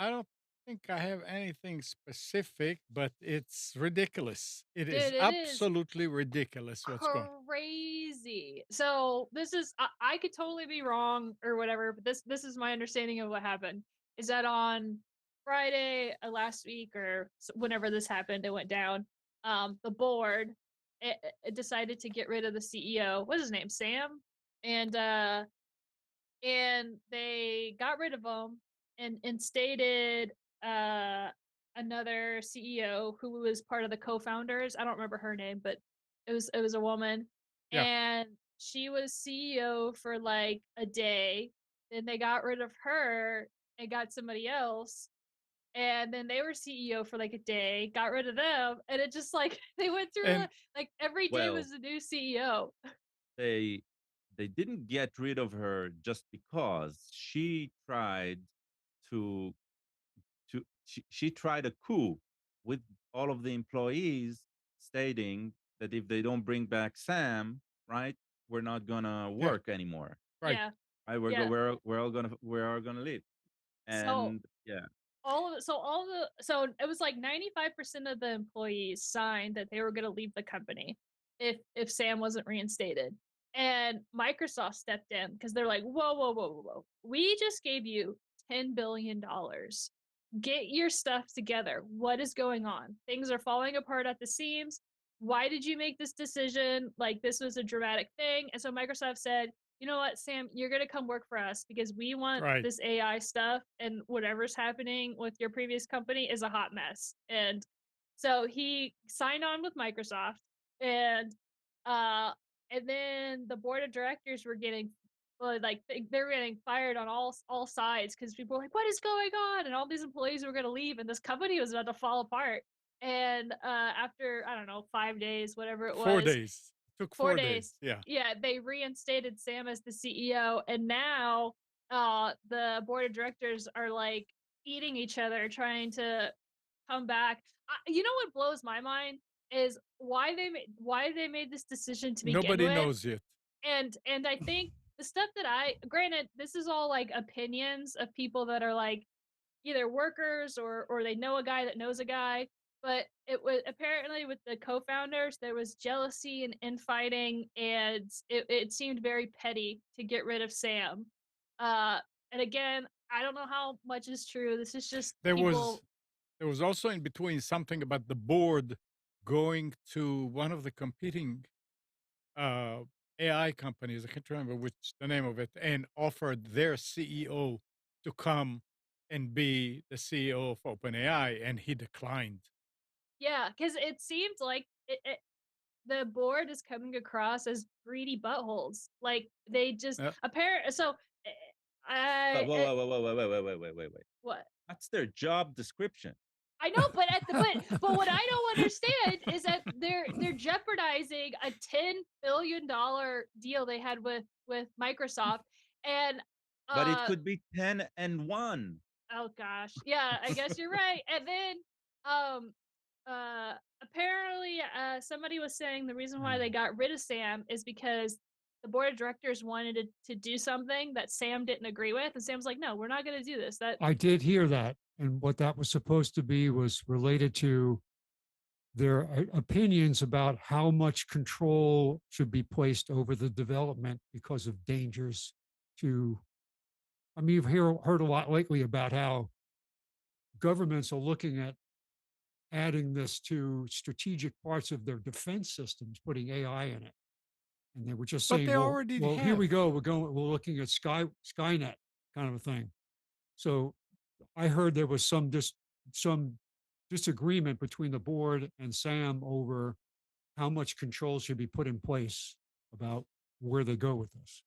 don't think I have anything specific, but it's ridiculous. It is Dude, it is absolutely ridiculous what's going. crazy. So this is I could totally be wrong or whatever, but this is my understanding of what happened. Is that on Friday last week or whenever this happened, it went down. The board it decided to get rid of the CEO. What's his name? Sam, and they got rid of him and instated uh another CEO who was part of the co-founders. I don't remember her name, but it was a woman. Yeah. And she was CEO for like a day. Then they got rid of her and got somebody else. And then they were CEO for like a day, got rid of them, and it just like they went through And like every day Well, was a new CEO. they they didn't get rid of her just because she tried to she tried a coup with all of the employees, stating that if they don't bring back Sam, right, we're not gonna yeah, work anymore. right. Yeah. Right, Yeah. we're all gonna leave. So And yeah, so it was like 95% of the employees signed that they were going to leave the company if Sam wasn't reinstated. And Microsoft stepped in because they're like, whoa. We just gave you $10 billion. Get your stuff together. What is going on? Things are falling apart at the seams. Why did you make this decision? Like, this was a dramatic thing. And so Microsoft said, you know what, Sam, you're going to come work for us because we want Right. this AI stuff, and whatever's happening with your previous company is a hot mess. And so he signed on with Microsoft, and uh and then the board of directors were getting like they were getting fired on all sides because people were like, what is going on? And all these employees were going to leave, and this company was about to fall apart. And after, I don't know, 5 days, whatever it 4 days. Took 4 4 days. days. Yeah. Yeah, they reinstated Sam as the CEO, and now the board of directors are like eating each other, trying to come back. You know what blows my mind is why they made this decision to begin Nobody with. knows yet. And I think the stuff that granted, this is all like opinions of people that are like either workers or they know a guy that knows a guy. But it was apparently with the co-founders, there was jealousy and infighting, and it seemed very petty to get rid of Sam. Uh, and again, I don't know how much is true. This is just There people. was also in between something about the board going to one of the competing uh, AI companies. I can't remember which the name of it, and offered their CEO to come and be the CEO of OpenAI, and he declined. Yeah, because it seemed like the board is coming across as greedy buttholes. Like they just Yeah. apparent. So I wait. what? That's their job description. I know, but but what I don't understand is that they're jeopardizing a $10 billion deal they had with Microsoft, and But it could be 10 and 1. oh gosh, yeah, I guess you're right. And then um apparently somebody was saying the reason why they got rid of Sam is because the board of directors wanted to do something that Sam didn't agree with, and Sam's like, no, we're not going to do this. That I did hear that. And what that was supposed to be was related to their opinions about how much control should be placed over the development because of dangers to. I mean, you've heard a lot lately about how governments are looking at adding this to strategic parts of their defense systems, putting AI in it. And they were just But saying, they already well, here we have. go. We're looking at Skynet kind of a thing. So I heard there was some disagreement between the board and Sam over how much control should be put in place about where they go with this.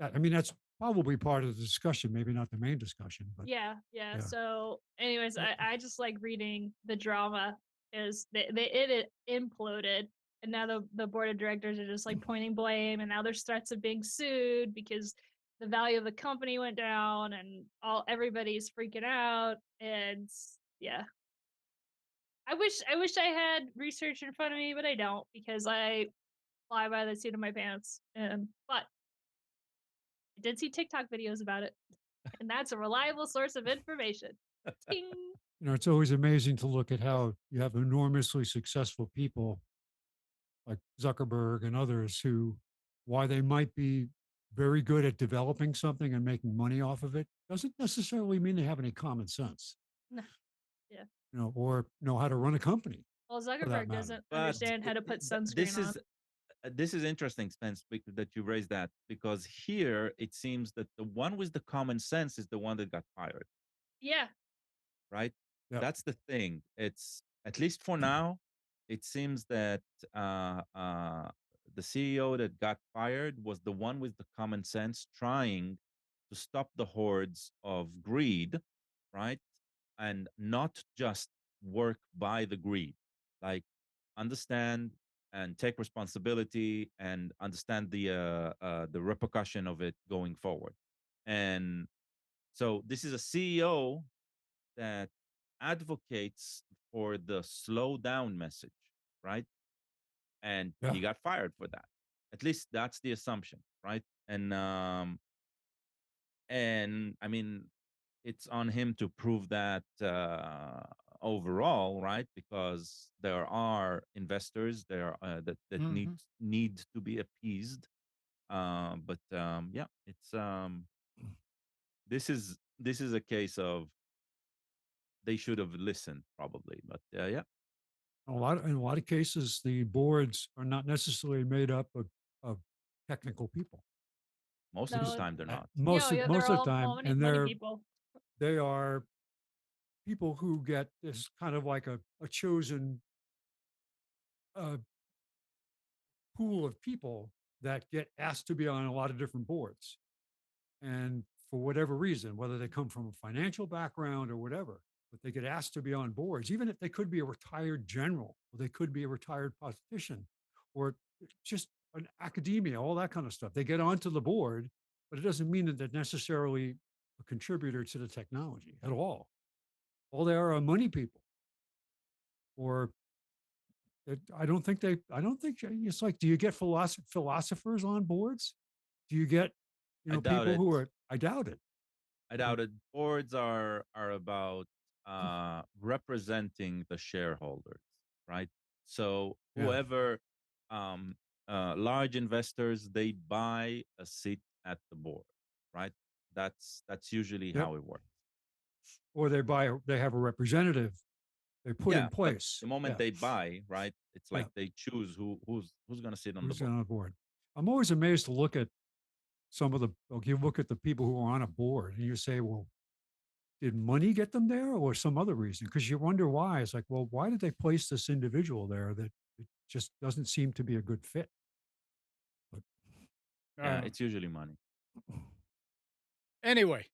I mean, that's probably part of the discussion, maybe not the main discussion, but Yeah. yeah. So, anyways, I just like reading the drama is it imploded, and now the board of directors are just like pointing blame, and now there's threats of being sued because the value of the company went down, and everybody's freaking out, and yeah. I wish I had research in front of me, but I don't because I fly by the seat of my pants. But I did see TikTok videos about it, and that's a reliable source of information. Ting. It's always amazing to look at how you have enormously successful people like Zuckerberg and others who, why they might be very good at developing something and making money off of it, doesn't necessarily mean they have any common sense, No. Yeah. or know how to run a company Well, for that Zuckerberg matter. doesn't But understand how to put this sunscreen on. is this is interesting, Spence, that you raised that, because here it seems that the one with the common sense is the one that got fired, Yeah. right? Yep. That's the thing. It's, at least for now, it seems that uh, uh, the CEO that got fired was the one with the common sense, trying to stop the hordes of greed, right? And not just work by the greed, like understand and take responsibility and understand the repercussion of it going forward. And so this is a CEO that advocates for the slow down message, right? And Yeah. he got fired for that. At least that's the assumption, right? And I mean, it's on him to prove that overall, right? Because there are investors there that need to be appeased. Yeah, it's this is a case of they should have listened probably, but yeah, In a lot of cases, the boards are not necessarily made up of technical people. most of the No. time they're not. Yeah, Most they're of the all time, money, and money people. they are people who get this kind of like a chosen uh, pool of people that get asked to be on a lot of different boards. And for whatever reason, whether they come from a financial background or whatever, but they get asked to be on boards, even if they could be a retired general, or they could be a retired politician, or just an academia, all that kind of stuff. They get onto the board, but it doesn't mean that they're necessarily a contributor to the technology at all. All they are money people, or I don't think it's like, do you get philosophers on boards? Do you get, I doubt people it. who are, I doubt it. I doubt it. Boards are about representing the shareholders, right? So Yeah. whoever large investors, they buy a seat at the board, right? That's usually Yep. how it works. Or they have a representative they put in Yeah, but place. the moment Yeah. they buy, right, it's Yeah. like they choose who's going to sit on the Who's board. on the board? I'm always amazed to look at some of the, like, you look at the people who are on a board and you say, well, did money get them there or some other reason? Because you wonder why. It's like, well, why did they place this individual there that it just doesn't seem to be a good fit? But Yeah, it's usually money. Anyway,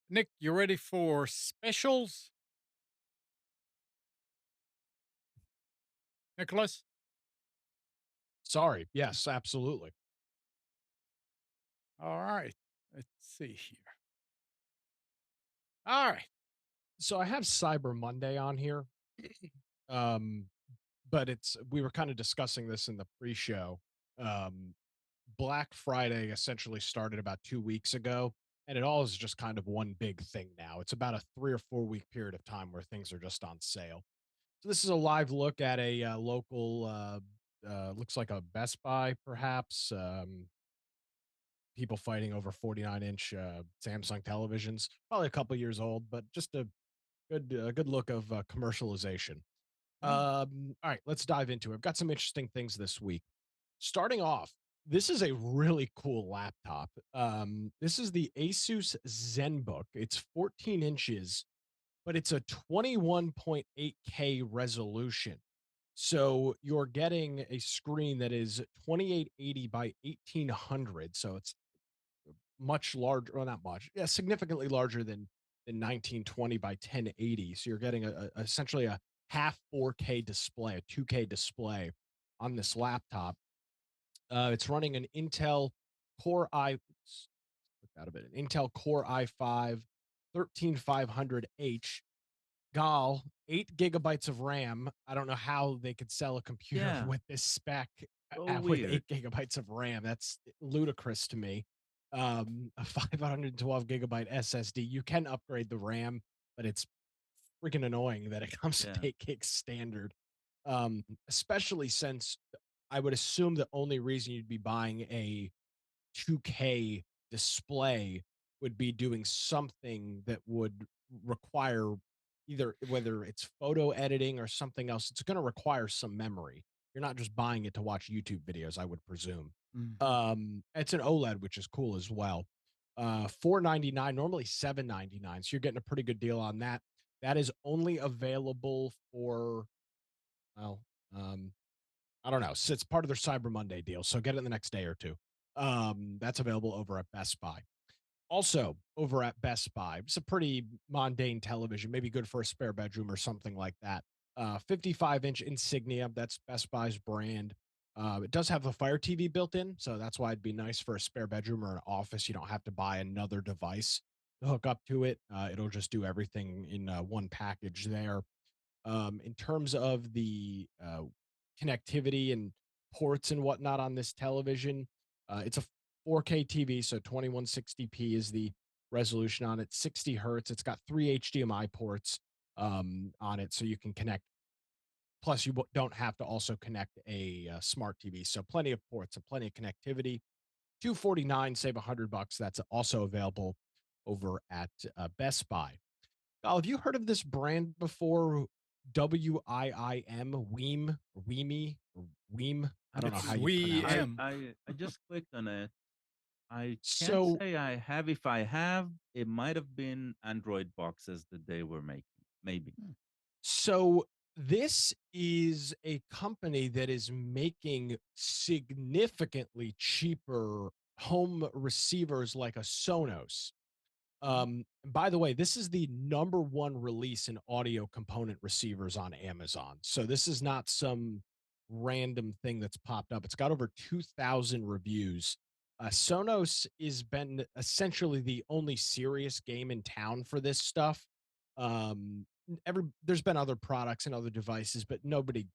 Nick, you ready for specials? Nicholas? Sorry. Yes, absolutely. All right. Let's see here. All right. So I have Cyber Monday on here. um, but we were kind of discussing this in the pre-show. Black Friday essentially started about 2 weeks ago. and it all is just kind of one big thing now. It's about a 3 or 4 week period of time where things are just on sale. So this is a live look at a local, looks like a Best Buy, perhaps. People fighting over 49-inch Samsung televisions, probably a couple years old, but just a good look of commercialization. Yeah. All right, let's dive into it. I've got some interesting things this week. Starting off, this is a really cool laptop. This is the Asus ZenBook. It's 14 inches, but it's a 21.8K resolution. So you're getting a screen that is 2880 by 1800. So it's much larger, well, not much, yeah, significantly larger than 1920 by 1080. So you're getting essentially a half 4K display, a 2K display on this laptop. It's running an Intel Core i, oops, look out of it, an Intel Core i5 13500H. Gall, 8 gigabytes of RAM. I don't know how they could sell a computer Yeah. with this spec So with weird. 8 gigabytes of RAM. That's ludicrous to me. A 512 gigabyte SSD. You can upgrade the RAM, but it's freaking annoying that it comes Yeah. at 8 gigs standard. Especially since I would assume the only reason you'd be buying a 2K display would be doing something that would require either whether it's photo editing or something else, it's going to require some memory. You're not just buying it to watch YouTube videos, I would presume. Mhm. It's an OLED, which is cool as well. 499, normally 799. So you're getting a pretty good deal on that. That is only available for, well, um, I don't know. So it's part of their Cyber Monday deal. So get it in the next day or two. That's available over at Best Buy. Also, over at Best Buy, it's a pretty mundane television, maybe good for a spare bedroom or something like that. 55-inch Insignia, that's Best Buy's brand. It does have a Fire TV built in, so that's why it'd be nice for a spare bedroom or an office. You don't have to buy another device to hook up to it. It'll just do everything in one package there. In terms of the connectivity and ports and whatnot on this television, it's a 4K TV, so 2160p is the resolution on it, 60 hertz. It's got three HDMI ports on it, so you can connect. Plus, you don't have to also connect a smart TV, so plenty of ports and plenty of connectivity. 249, save $100. That's also available over at Best Buy. Oh, have you heard of this brand before? WIIM, Weem, or Weemy, or Weem? I don't know It's how you we pronounce it. M. I just clicked on it. I can't So, say I have. If I have, it might have been Android boxes that they were making. Maybe. so this is a company that is making significantly cheaper home receivers like a Sonos. By the way, this is the number one release in audio component receivers on Amazon. So this is not some random thing that's popped up. It's got over 2,000 reviews. Sonos has been essentially the only serious game in town for this stuff. There's been other products and other devices, but nobody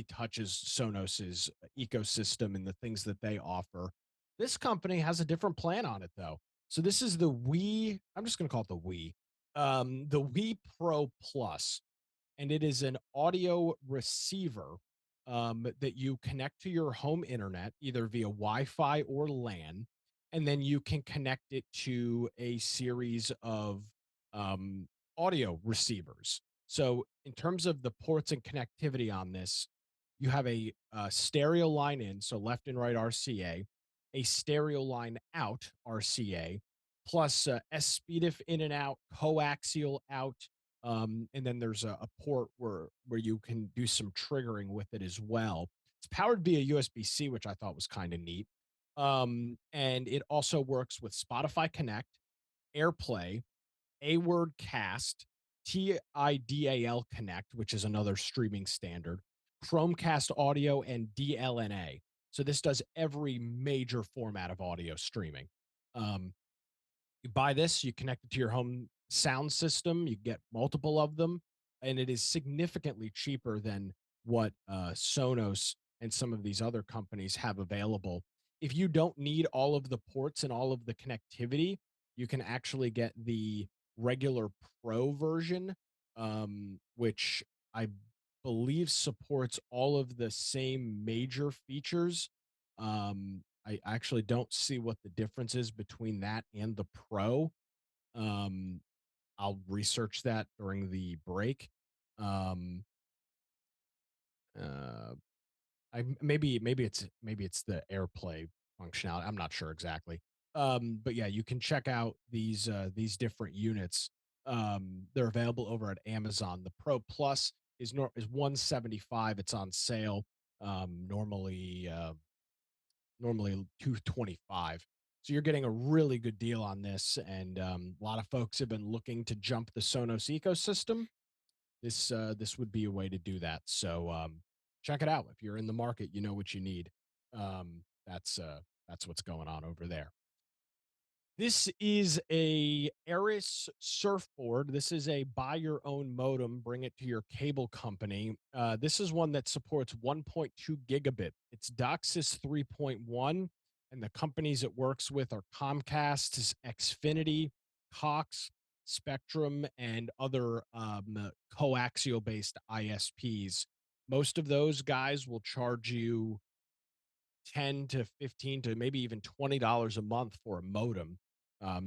touches Sonos's ecosystem and the things that they offer. This company has a different plan on it though. So this is the Wii. I'm just going to call it the Wii Pro Plus, and it is an audio receiver that you connect to your home internet either via Wi-Fi or LAN, and then you can connect it to a series of um, audio receivers. So in terms of the ports and connectivity on this, you have a stereo line in, so left and right RCA, a stereo line out RCA, plus SPDIF in and out, coaxial out, and then there's a port where you can do some triggering with it as well. It's powered via USB-C, which I thought was kind of neat. And it also works with Spotify Connect, AirPlay, A Word Cast, TIDAL Connect, which is another streaming standard, Chromecast Audio, and DLNA. So this does every major format of audio streaming. Um, you buy this, you connect it to your home sound system, you get multiple of them, and it is significantly cheaper than what Sonos and some of these other companies have available. If you don't need all of the ports and all of the connectivity, You can actually get the regular Pro version, which I believe supports all of the same major features. I actually don't see what the difference is between that and the Pro. Um, I'll research that during the break. Um, uh, maybe it's the AirPlay functionality. I'm not sure exactly. But yeah, you can check out these different units. They're available over at Amazon. The Pro Plus is 175. It's on sale. Normally 225. So you're getting a really good deal on this, and a lot of folks have been looking to jump the Sonos ecosystem. This would be a way to do that. So check it out if you're in the market. You know what you need. That's what's going on over there. This is a Eris surfboard. This is a buy your own modem, bring it to your cable company. This is one that supports 1.2 gigabit. It's DOCSIS 3.1, and the companies it works with are Comcast, Xfinity, Cox, Spectrum, and other coaxial based ISPs. Most of those guys will charge you 10 to 15 to maybe even $20 a month for a modem.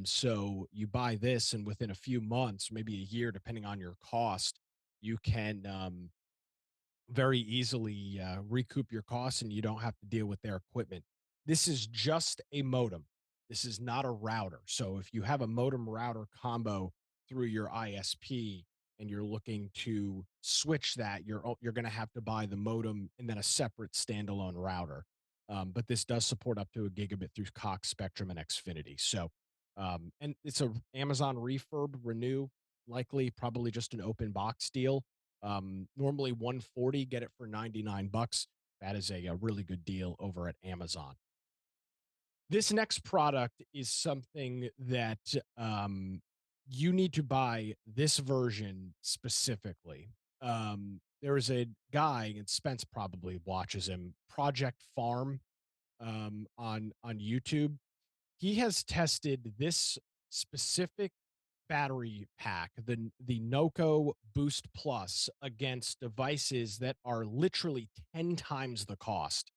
So you buy this, and within a few months, maybe a year, depending on your cost, you can very easily recoup your costs, and you don't have to deal with their equipment. This is just a modem. This is not a router. So if you have a modem router combo through your ISP and you're looking to switch that, you're going to have to buy the modem and then a separate standalone router. But this does support up to a gigabit through Cox, Spectrum, and Xfinity. So, and it's a Amazon refurb renew, likely probably just an open box deal. Normally 140, get it for 99 bucks. That is a really good deal over at Amazon. This next product is something that you need to buy this version specifically. There is a guy, and Spence probably watches him, Project Farm, on YouTube. He has tested this specific battery pack, the Noco Boost Plus, against devices that are literally 10 times the cost,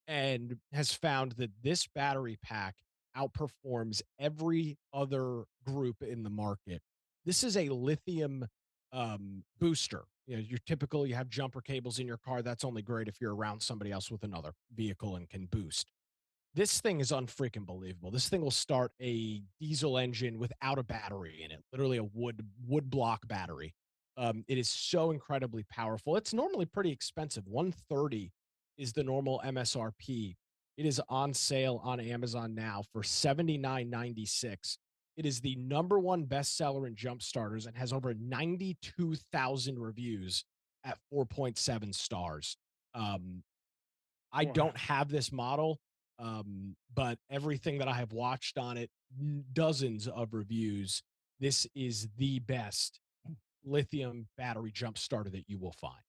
and has found that this battery pack outperforms every other group in the market. This is a lithium booster. You know, your typical, you have jumper cables in your car. That's only great if you're around somebody else with another vehicle and can boost. This thing is unfreaking believable. This thing will start a diesel engine without a battery in it, literally a wood block battery. It is so incredibly powerful. It's normally pretty expensive. 130 is the normal MSRP. It is on sale on Amazon now for 79.96. It is the number one bestseller in jump starters and has over 92,000 reviews at 4.7 stars. I Wow. don't have this model, but everything that I have watched on it, dozens of reviews. This is the best lithium battery jump starter that you will find.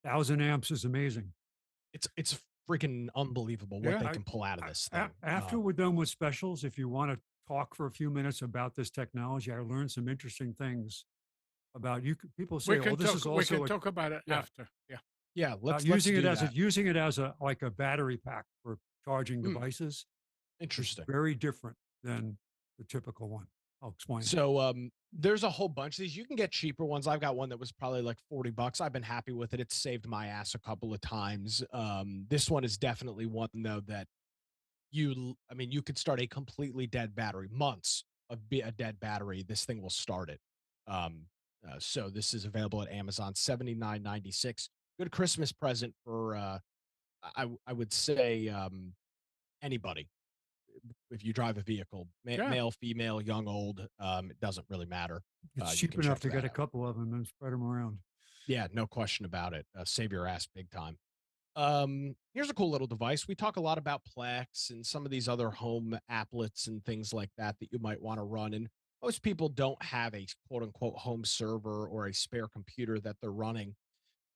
1,000 amps is amazing. It's freaking unbelievable what Yeah. they can pull out of this thing. After we're done with specials, if you want to talk for a few minutes about this technology, I learned some interesting things about you. People say, "Oh, this is We also can talk about it yeah. after. Yeah. Yeah, let's using do it as that. using it as a like a battery pack for charging devices." It's Interesting. very different than the typical one. I'll explain. So there's a whole bunch of these. You can get cheaper ones. I've got one that was probably like 40 bucks. I've been happy with it. It's saved my ass a couple of times. This one is definitely one though that you could start a completely dead battery, months of a dead battery. This thing will start it. So this is available at Amazon, 79.96. Good Christmas present for I would say anybody. If you drive a vehicle, Yeah. male, female, young, old, it doesn't really matter. It's You cheap can enough check to that get a out. couple of them and spread them around. Yeah, no question about it. Save your ass big time. Here's a cool little device. We talk a lot about Plex and some of these other home applets and things like that that you might want to run. And most people don't have a quote unquote home server or a spare computer that they're running.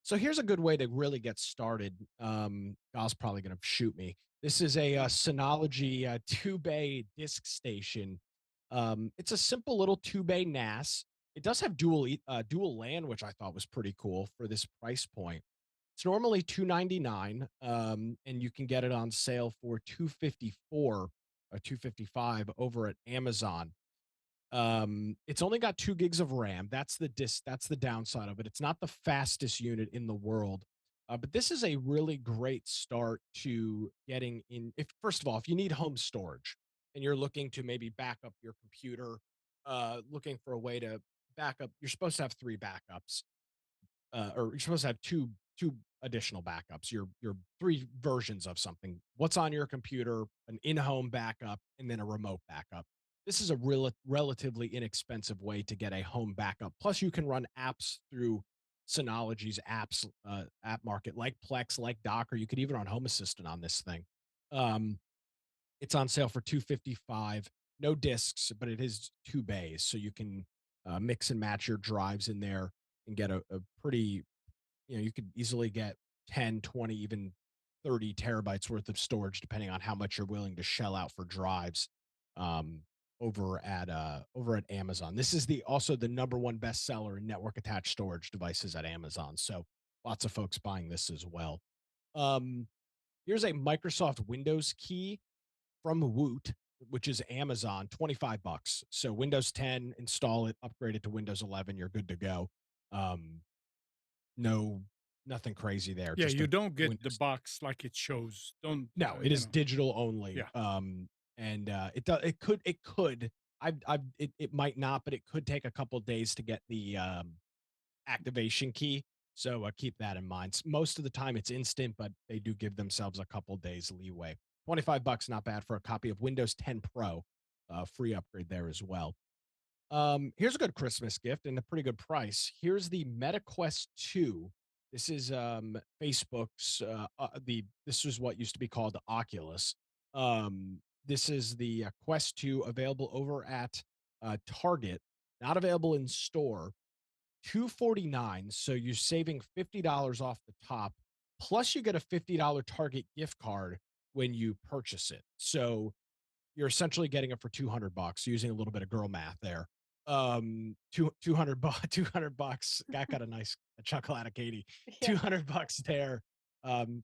So here's a good way to really get started. God's probably going to shoot me. This is a Synology 2-bay disk station. It's a simple little 2-bay NAS. It does have dual LAN, which I thought was pretty cool for this price point. It's normally 299, and you can get it on sale for 254 or 255 over at Amazon. It's only got 2 gigs of RAM. That's the downside of it. It's not the fastest unit in the world. But this is a really great start to getting in. If first of all, if you need home storage and you're looking to maybe back up your computer, looking for a way to back up, you're supposed to have 3 backups, or you're supposed to have two additional backups. Your 3 versions of something. What's on your computer, an in-home backup, and then a remote backup. This is a relatively inexpensive way to get a home backup. Plus, you can run apps through Synology's app market, like Plex, like Docker. You could even run Home Assistant on this thing. Um, it's on sale for 255. No discs, but it is 2 bays, so you can mix and match your drives in there and get a pretty, you could easily get 10, 20, even 30 terabytes worth of storage, depending on how much you're willing to shell out for drives, um, over at Amazon. This is also the number one bestseller in network attached storage devices at Amazon. So lots of folks buying this as well. Um, Here's a Microsoft Windows key from Woot, which is Amazon, 25 bucks. So Windows 10, install it, upgrade it to Windows 11, you're good to go. Um, no, nothing crazy there. Yeah, Just you a don't get the Windows. box like it shows. Don't, No, it is know. digital only. Yeah. And it could, it might not, but it could take a couple days to get the activation key. So keep that in mind. Most of the time it's instant, but they do give themselves a couple days leeway. 25 bucks, not bad for a copy of Windows 10 Pro. Free upgrade there as well. Here's a good Christmas gift and a pretty good price. Here's the Meta Quest 2. This is Facebook's this is what used to be called the Oculus. This is the Quest 2, available over at Target, not available in store. 249, so you're saving $50 off the top. Plus you get a $50 Target gift card when you purchase it. So you're essentially getting it for 200 bucks, using a little bit of girl math there. 200 bucks, 200 bucks. Got a nice chuckle out of Katie. Yeah. 200 bucks there.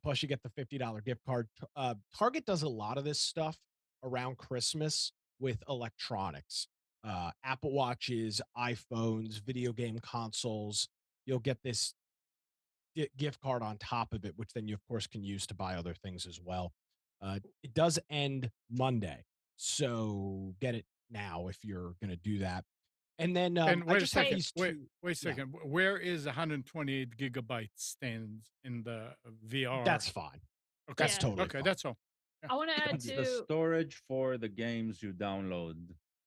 Plus you get the $50 gift card. Target does a lot of this stuff around Christmas with electronics. Apple Watches, iPhones, video game consoles. You'll get this gift card on top of it, which then you of course can use to buy other things as well. It does end Monday, so get it now if you're going to do that. And then And I wait a just have second. these Wait, two. wait a Yeah, second. Where is 128 gigabytes stands in the VR? that's fine. Okay. That's Yeah. totally Okay, fine. that's all. Yeah. I want to add That's the to storage for the games you download.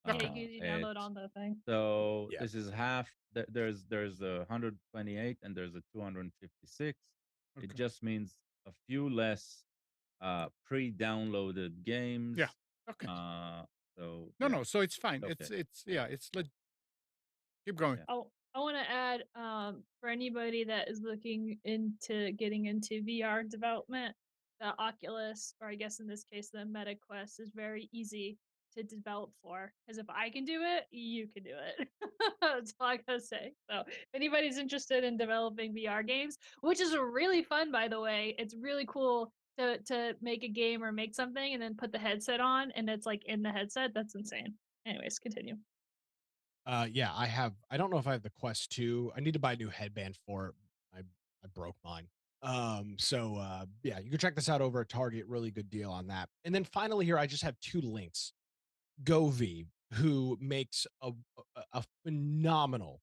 yeah, Okay. you It. download on the thing. So Yeah. this is half. There's a 128 and there's a 256. It Okay. just means a few less pre-downloaded games. Yeah. Okay. So No, yeah, no. So it's fine. okay. It's yeah. Keep going. Yeah. Oh, I want to add for anybody that is looking into getting into VR development, the Oculus, or I guess in this case the Meta Quest, is very easy to develop for. Because if I can do it, you can do it. That's all I gotta say. So if anybody's interested in developing VR games, which is really fun by the way, it's really cool to make a game or make something and then put the headset on and it's like in the headset. That's insane. Anyways, continue. Yeah, I don't know if I have the Quest 2. I need to buy a new headband for it. I broke mine. So yeah, you can check this out over at Target. Really good deal on that. And then finally here, I just have 2 links. Govee, who makes a phenomenal,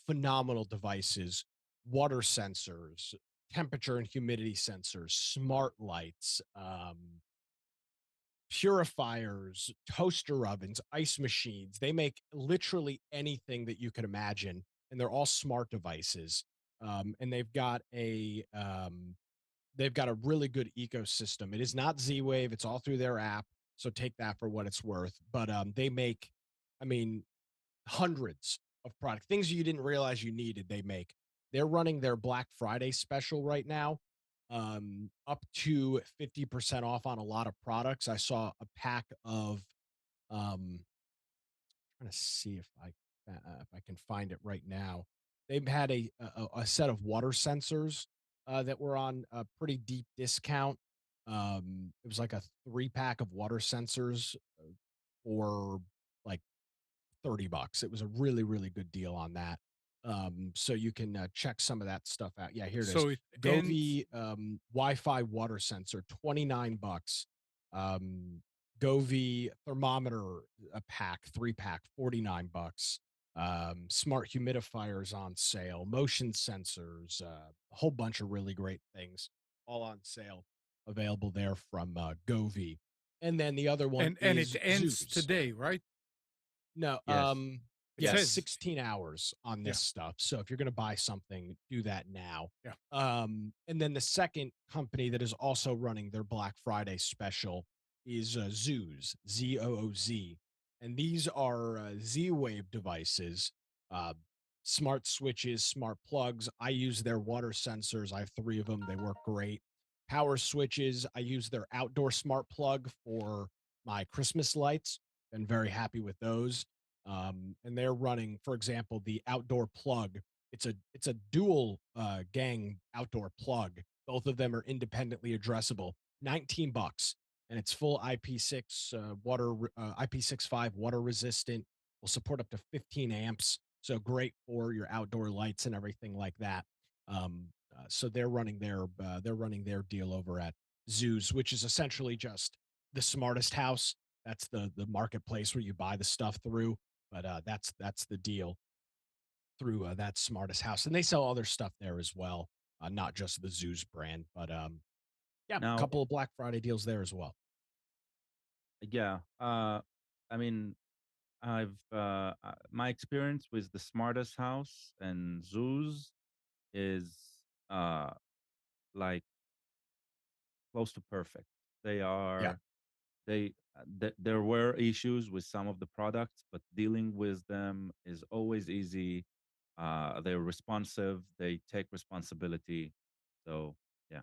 phenomenal devices, water sensors, temperature and humidity sensors, smart lights, purifiers, toaster ovens, ice machines. They make literally anything that you could imagine, and they're all smart devices. And they've got a really good ecosystem. It is not Z-Wave; it's all through their app. So take that for what it's worth. But they make, I mean, hundreds of product things you didn't realize you needed. They make. They're running their Black Friday special right now, up to 50% off on a lot of products. I saw a pack of um trying to see if I can find it right now. They've had a set of water sensors that were on a pretty deep discount. It was like a 3 pack of water sensors for like $30. It was a really, really good deal on that. So you can check some of that stuff out. Yeah, here it is. So it ends. Govee Wi-Fi water sensor, $29. Govee thermometer a pack, 3 pack, $49. Smart humidifiers on sale, motion sensors, a whole bunch of really great things, all on sale, available there from Govee. And then the other one And it is ends Zeus. today, right? No, Yes. It yes, says, 16 hours on yeah, this stuff. So if you're going to buy something, do that now. yeah. And then the second company that is also running their Black Friday special is Zooz, Zooz. And these are Z-Wave devices, uh, smart switches, smart plugs. I use their water sensors. I have 3 of them. They work great. Power switches. I use their outdoor smart plug for my Christmas lights. Been very happy with those. And they're running, for example, the outdoor plug. It's a dual gang outdoor plug. Both of them are independently addressable. $19, and it's full IP6 IP65 water resistant. Will support up to 15 amps. So great for your outdoor lights and everything like that. So they're running their deal over at Zoos, which is essentially just the smartest house. That's the marketplace where you buy the stuff through. But that's the deal through that smartest house, and they sell other stuff there as well, not just the Zeus brand. But yeah, a Now, couple of Black Friday deals there as well. yeah, I mean, my experience with the smartest house and zoos is uh like close to perfect. They Yeah, are there were issues with some of the products, but dealing with them is always easy. They're responsive. They take responsibility. So yeah,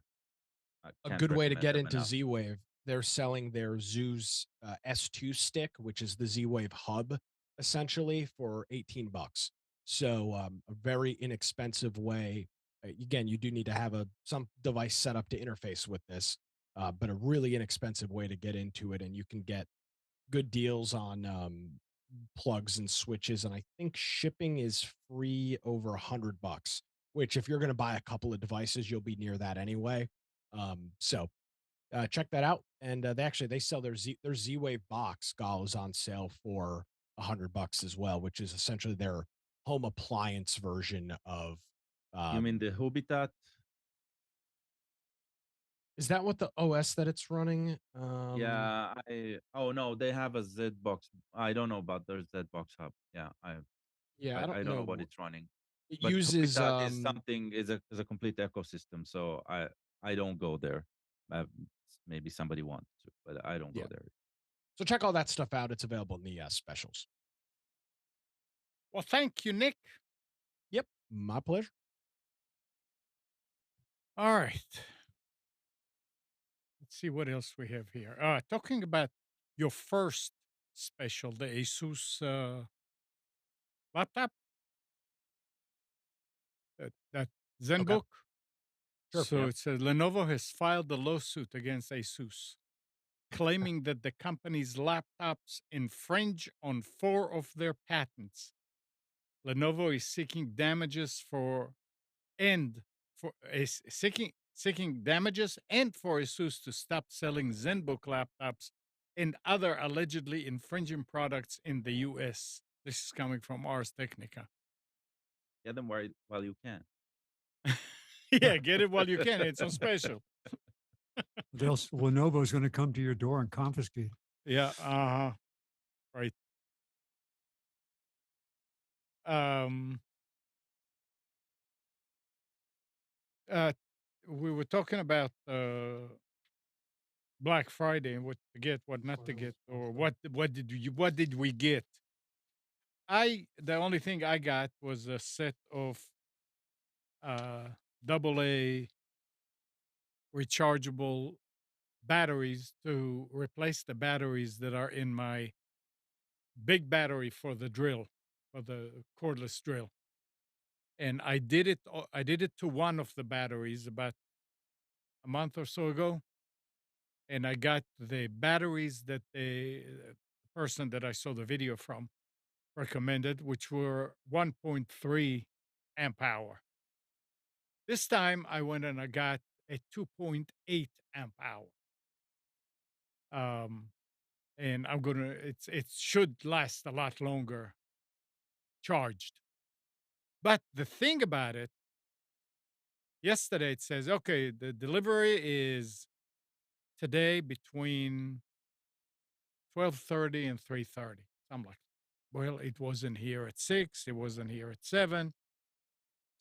I a can't good way to recommend get them into enough. Z Wave. They're selling their Zeus S2 stick, which is the Z Wave hub, essentially for $18. So a very inexpensive way. Again, you do need to have some device set up to interface with this, but a really inexpensive way to get into it, and you can get good deals on plugs and switches, and I think shipping is free over $100. Which, if you're going to buy a couple of devices, you'll be near that anyway. So check that out. And they sell their Z Wave box goes on sale for $100 as well, which is essentially their home appliance version of. You mean Um, the Habitat? is that what the OS that it's running? Yeah, I oh no, they have a Z box. I don't know about their Z box hub. Yeah, Yeah, I don't I don't know what know. it's running. It But uses Habitat is something is a complete ecosystem. So I don't go there. Uh, Maybe somebody wants to, but I don't go yeah. there. So check all that stuff out. It's available in the specials. Well, thank you, Nick. Yep, my pleasure. All right. Let's see what else we have here. Talking about your first special, the Asus laptop, that Okay, ZenBook. sure. So Yep. it says Lenovo has filed a lawsuit against Asus, claiming that the company's laptops infringe on 4 of their patents. Lenovo is seeking damages for and for is seeking damages and for Asus to stop selling ZenBook laptops and other allegedly infringing products in the U.S. This is coming from Ars Technica. Get them while you can. Yeah, get it while you can. It's on special. Lenovo's going to come to your door and confiscate. Yeah, right. Um, uh, we were talking about Black Friday and what to get, what not to get, or what did we get? The only thing I got was a set of uh AA rechargeable batteries to replace the batteries that are in my big battery for the drill, for the cordless drill. And I did it. I did it to one of the batteries about a month or so ago, and I got the batteries that the person that I saw the video from recommended, which were 1.3 amp hour. This time I went and I got a 2.8 amp hour. And I'm gonna it should last a lot longer charged. But the thing about it, yesterday it says, okay, the delivery is today between 12:30 and 3:30. I'm like, well, it wasn't here at 6, it wasn't here at 7.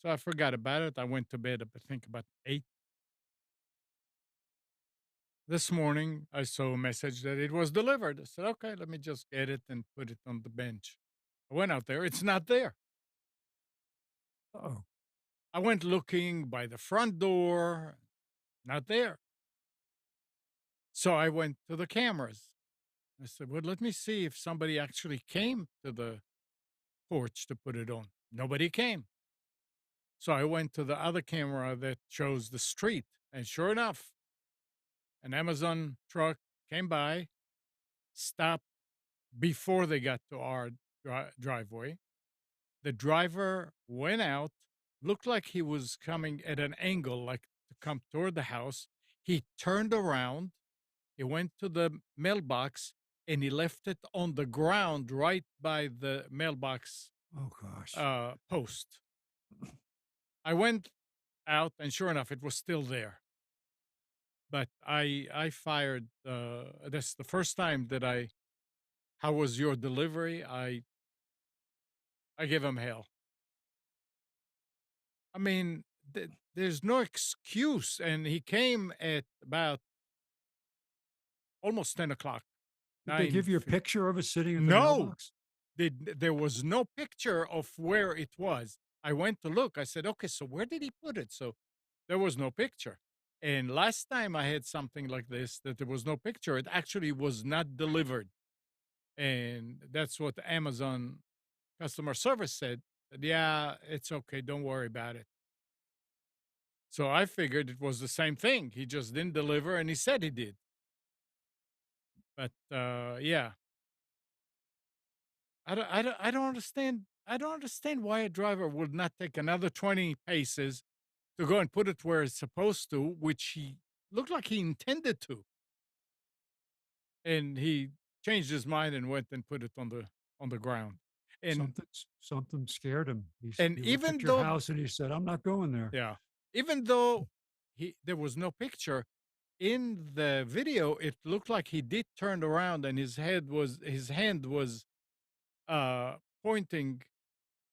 So I forgot about it. I went to bed, I think about 8. This morning, I saw a message that it was delivered. I said, okay, let me just get it and put it on the bench. I went out there, it's not there. Oh, I went looking by the front door, not there. So I went to the cameras. I said, well, let me see if somebody actually came to the porch to put it on. Nobody came. So I went to the other camera that shows the street. And sure enough, an Amazon truck came by, stopped before they got to our driveway. The driver went out, looked like he was coming at an angle, like to come toward the house. He turned around, he went to the mailbox, and he left it on the ground right by the mailbox oh gosh. post. I went out, and sure enough, it was still there. But I fired. That's the first time that I. How was your delivery? I gave him hell. I mean, there's no excuse. And he came at about almost 10 o'clock. Did they give you a 9:50. picture of it sitting in the No. mailbox? There was no picture of where it was. I went to look. I said, okay, so where did he put it? So there was no picture. And last time I had something like this, that there was no picture, it actually was not delivered. And that's what the Amazon customer service said. Yeah, it's okay. Don't worry about it. So I figured it was the same thing. He just didn't deliver, and he said he did. But yeah, I don't understand. I don't understand why a driver would not take another 20 paces to go and put it where it's supposed to, which he looked like he intended to, and he changed his mind and went and put it on the ground. And Something scared him. and He looked even at your though house and he said, "I'm not going there." yeah, even though there was no picture in the video, it looked like he did turn around and his hand was pointing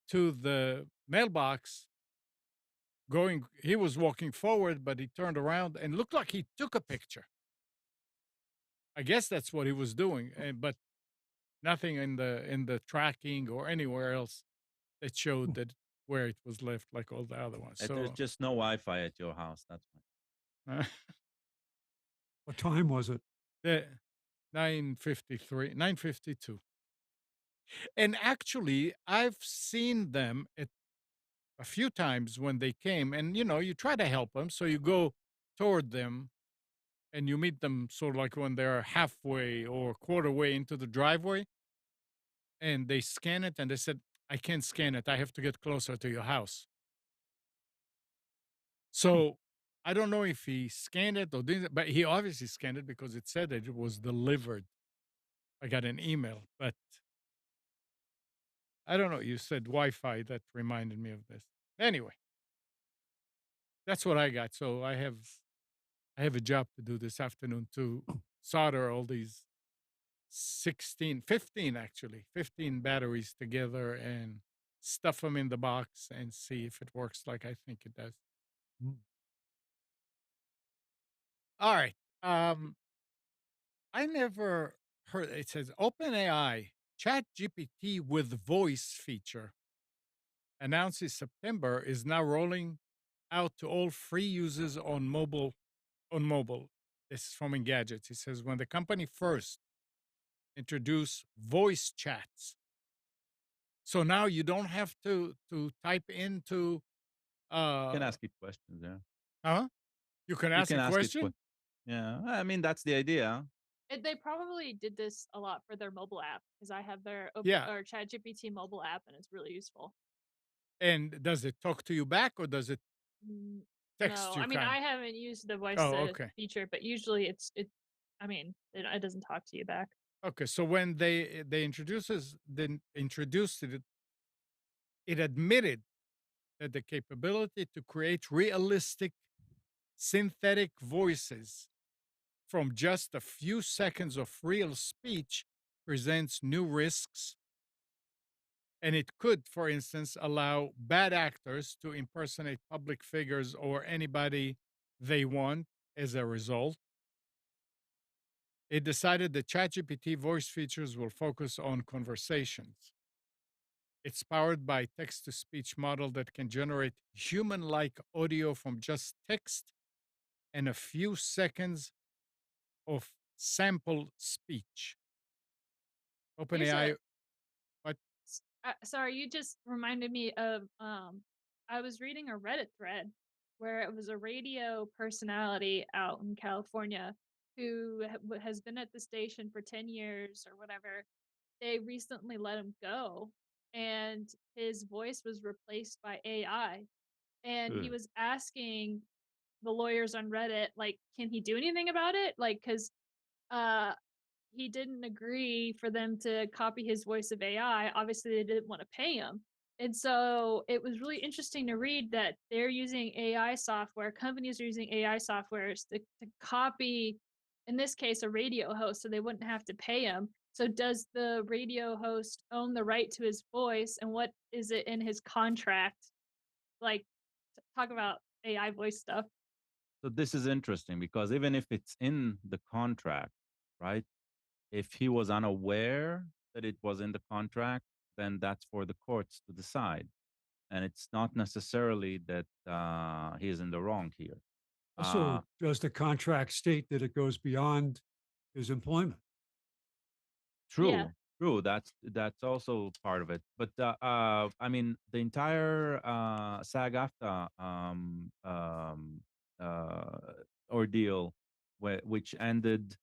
to the mailbox, going he was walking forward, but he turned around and looked like he took a picture. I guess that's what he was doing, but nothing in the tracking or anywhere else that showed that where it was left like all the other ones. There's So just no Wi-Fi at your house. That's why. What time was it? the 9:53, 9:52. And actually, I've seen them at a few times when they came, and you try to help them, so you go toward them and you meet them sort of like when they're halfway or quarter way into the driveway, and they scan it, and they said, I can't scan it. I have to get closer to your house. So I don't know if he scanned it or didn't, but he obviously scanned it because it said that it was delivered. I got an email, but I don't know. You said Wi-Fi. That reminded me of this. Anyway, that's what I got. So I have a job to do this afternoon to solder all these 16, 15 actually, 15 batteries together and stuff them in the box and see if it works like I think it does. Mm. All right. I never heard it says OpenAI ChatGPT with voice feature announces September is now rolling out to all free users on mobile. This is from Engadgets. It says when the company first introduce voice chats. So now you don't have to type into You can uh ask it questions. Yeah, huh? You can you ask can a ask it. question? Yeah, I mean that's the idea. They probably did this a lot for their mobile app because I have their Yeah. or ChatGPT mobile app and it's really useful. And does it talk to you back or does it text No, you I mean kind I of? haven't used the voice Oh, to okay. feature, but usually I mean it doesn't talk to you back. Okay. So when they introduced it, it admitted that the capability to create realistic synthetic voices from just a few seconds of real speech presents new risks. And it could, for instance, allow bad actors to impersonate public figures or anybody they want as a result. It decided the ChatGPT voice features will focus on conversations. It's powered by text to speech model that can generate human like audio from just text and a few seconds of sample speech. Here's a OpenAI, what? sorry, you just reminded me of I was reading a Reddit thread where it was a radio personality out in California who has been at the station for 10 years or whatever. They recently let him go and his voice was replaced by AI and he Good. was asking the lawyers on Reddit like can he do anything about it? Like cuz uh he didn't agree for them to copy his voice of AI. Obviously, they didn't want to pay him. And so it was really interesting to read that they're using AI software, companies are using AI softwares to copy, in this case, a radio host so they wouldn't have to pay him. So, does the radio host own the right to his voice? And what is it in his contract? Like, talk about AI voice stuff. So this is interesting because even if it's in the contract, right? If he was unaware that it was in the contract, then that's for the courts to decide, and it's not necessarily that he is in the wrong here. Uh, Also, does the contract state that it goes beyond his employment? Yeah. True, true. That's also part of it. But I mean, the entire SAG-AFTRA uh, ordeal, which ended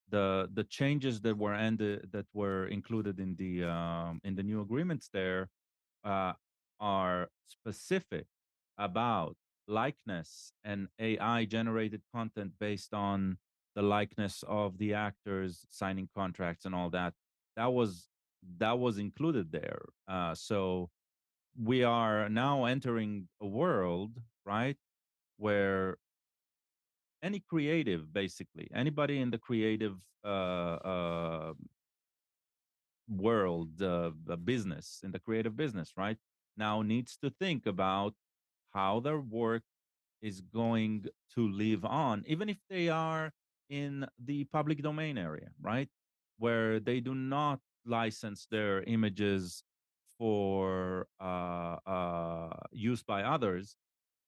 the changes that were included in the new agreements there uh, are specific about likeness and AI generated content based on the likeness of the actors signing contracts and all that. That was that was included there. So we are now entering a world, right, where any creative, basically anybody in the creative world, business, in the creative business, right, now needs to think about how their work is going to live on, even if they are in the public domain area, right, where they do not license their images for use by others.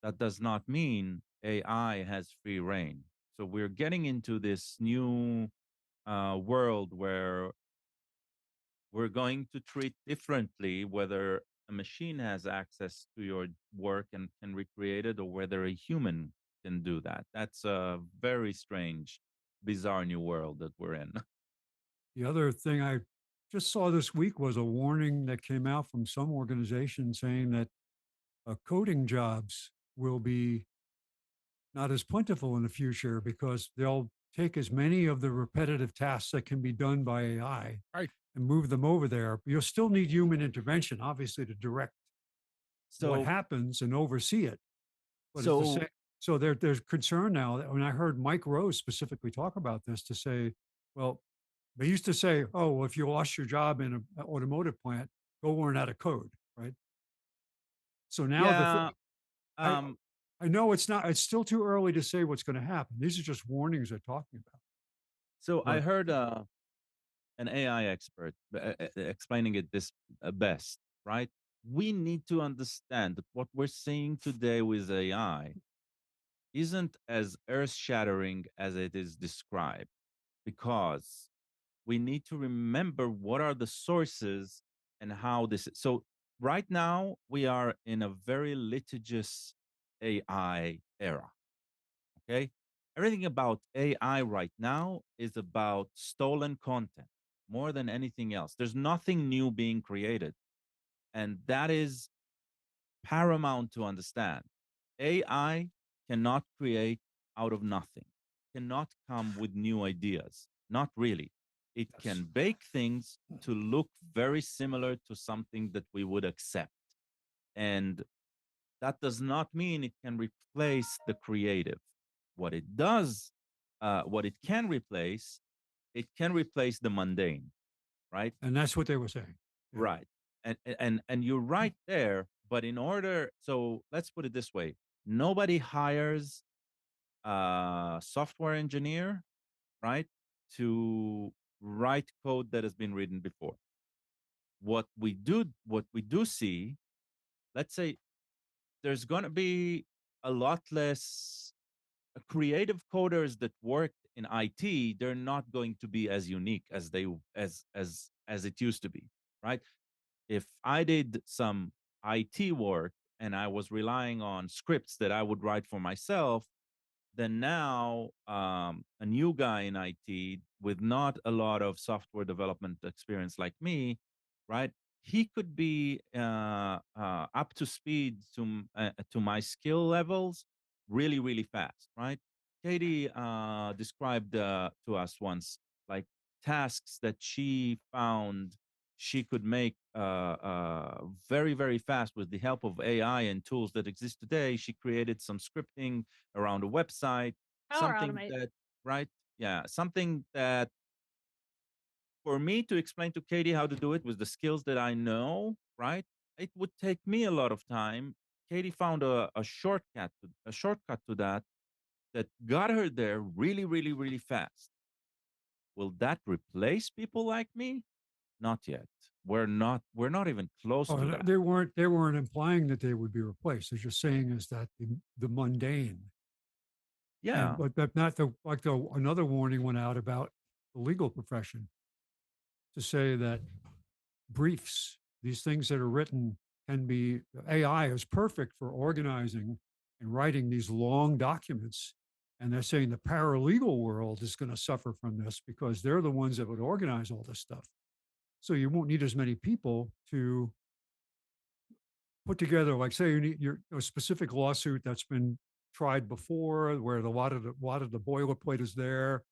That does not mean AI has free reign. So we're getting into this new world where we're going to treat differently whether a machine has access to your work and can recreate it or whether a human can do that. That's a very strange, bizarre new world that we're in. The other thing I just saw this week was a warning that came out from some organization saying that coding jobs will be not as plentiful in the future because they'll take as many of the repetitive tasks that can be done by AI Right. and move them over there. You'll still need human intervention, obviously, to direct what So, happens and oversee it. But it's the so same. So there's concern now that when I heard Mike Rose specifically talk about this to say, well, they used to say, oh, well, if you lost your job in an automotive plant, go learn how to code, right? So now yeah, I um, I know it's still too early to say what's going to happen. These are just warnings they're talking about. so I But heard an AI expert explaining it this best, right? We need to understand that what we're seeing today with AI isn't as earth shattering as it is described because we need to remember what are the sources and how this is. So right now we are in a very litigious AI era. Okay. Everything about AI right now is about stolen content more than anything else. There's nothing new being created. And that is paramount to understand. AI cannot create out of nothing, cannot come with new ideas. Not really. It Yes. can bake things to look very similar to something that we would accept. And that does not mean it can replace the creative. What it does, what it can replace the mundane, right? And that's what they were saying. Yeah. Right. And you're right there, but in order, so let's put it this way. Nobody hires a software engineer, right, to write code that has been written before. What we do see, let's say there's going to be a lot less creative coders that work in IT. They're not going to be as unique as they as it used to be, right? If I did some IT work and I was relying on scripts that I would write for myself, then now a new guy in IT with not a lot of software development experience like me, right? He could be up to speed to my skill levels really, really fast, right? Katie described to us once like tasks that she found she could make very, very fast with the help of AI and tools that exist today. She created some scripting around a website, Power something automate. that, right? Yeah, something that for me to explain to Katie how to do it with the skills that I know, right? It would take me a lot of time. Katie found a shortcut to that got her there really, really, really fast. Will that replace people like me? Not yet. We're not even close Oh, to that. they weren't implying that they would be replaced. They're just saying is that the mundane. Yeah, And but not the another warning went out about the legal profession to say that briefs, these things that are written, can be AI is perfect for organizing and writing these long documents. And they're saying the paralegal world is going to suffer from this because they're the ones that would organize all this stuff. So you won't need as many people to put together, like say you need a specific lawsuit that's been tried before, where a lot of the boilerplate is there.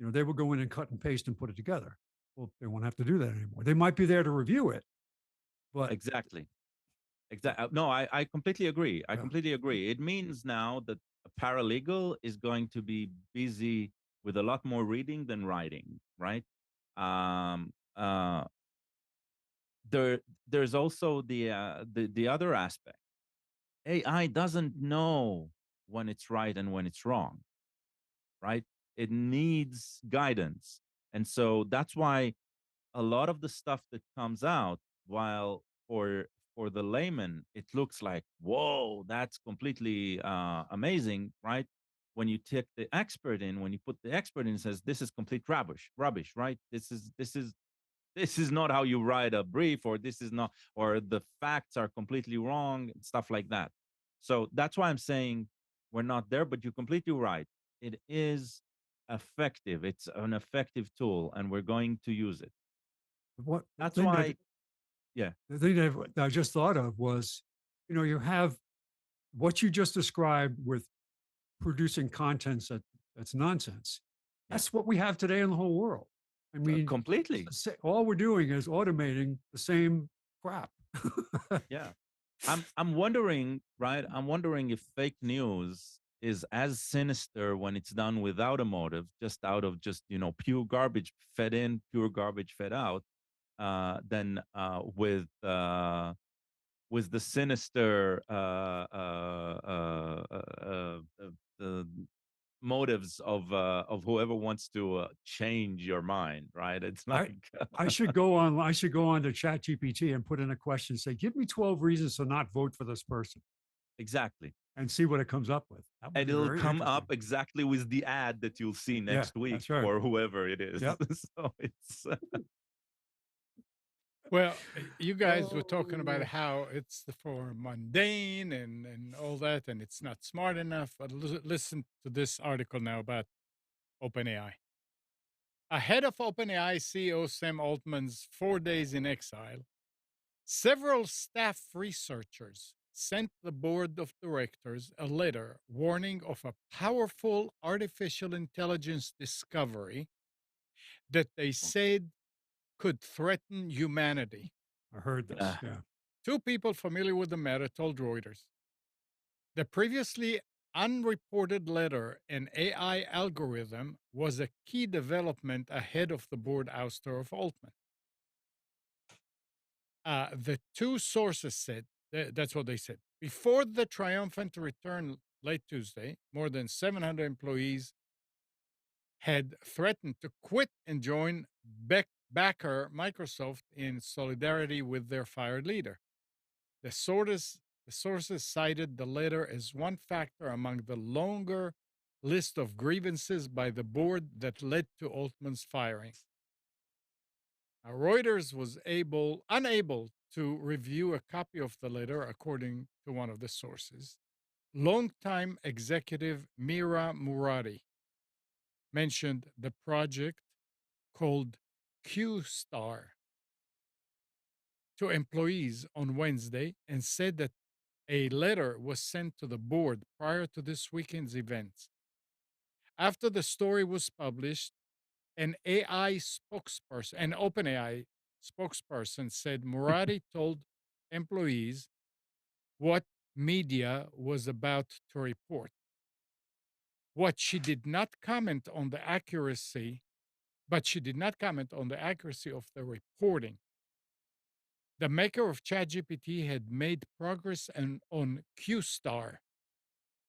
They would go in and cut and paste and put it together. Well, they won't have to do that anymore. They might be there to review it, but exactly. Exactly. No, I completely agree. I yeah, completely agree. It means now that a paralegal is going to be busy with a lot more reading than writing, right? Um, uh, there's also the other aspect. AI doesn't know when it's right and when it's wrong, right? It needs guidance, and so that's why a lot of the stuff that comes out, while for the layman it looks like, whoa, that's completely amazing, right? When you take the expert in, when you put the expert in, says this is complete rubbish, right? This is not how you write a brief, or this is not, or the facts are completely wrong, stuff like that. So that's why I'm saying we're not there, but you're completely right. It is effective. It's an effective tool, and we're going to use it. what the That's thing that why, yeah, the thing that I just thought of was, you have what you just described with producing contents that's nonsense. yeah, That's what we have today in the whole world. I mean, completely, all we're doing is automating the same crap. yeah. I'm wondering, right? I'm wondering if fake news is as sinister when it's done without a motive, just out of just pure garbage fed in, pure garbage fed out, than with the sinister motives of whoever wants to change your mind, right? It's I like I should go on to ChatGPT and put in a question, say, give me 12 reasons to not vote for this person. exactly, and see what it comes up with. That would And be it'll very come interesting. up exactly with the ad that you'll see Yeah, next week that's right. for whoever it is. Yep. So it's Well, you guys were talking about Oh. how it's for mundane and all that, and it's not smart enough. But listen to this article now about OpenAI. Ahead of OpenAI CEO Sam Altman's 4 days in exile, several staff researchers sent the board of directors a letter warning of a powerful artificial intelligence discovery that they said could threaten humanity. I heard this. yeah. Yeah. Two people familiar with the matter told Reuters the previously unreported letter and AI algorithm was a key development ahead of the board ouster of Altman. The two sources said, that's what they said. Before the triumphant return late Tuesday, more than 700 employees had threatened to quit and join backer Microsoft in solidarity with their fired leader. The sources cited the letter as one factor among the longer list of grievances by the board that led to Altman's firing. Now, Reuters was unable to review a copy of the letter, according to one of the sources. Longtime executive Mira Murati mentioned the project called Q-Star to employees on Wednesday and said that a letter was sent to the board prior to this weekend's events. After the story was published, an OpenAI spokesperson said Murati told employees what media was about to report. What she did not comment on the accuracy, but she did not comment on the accuracy of the reporting. The maker of ChatGPT had made progress on Q-Star,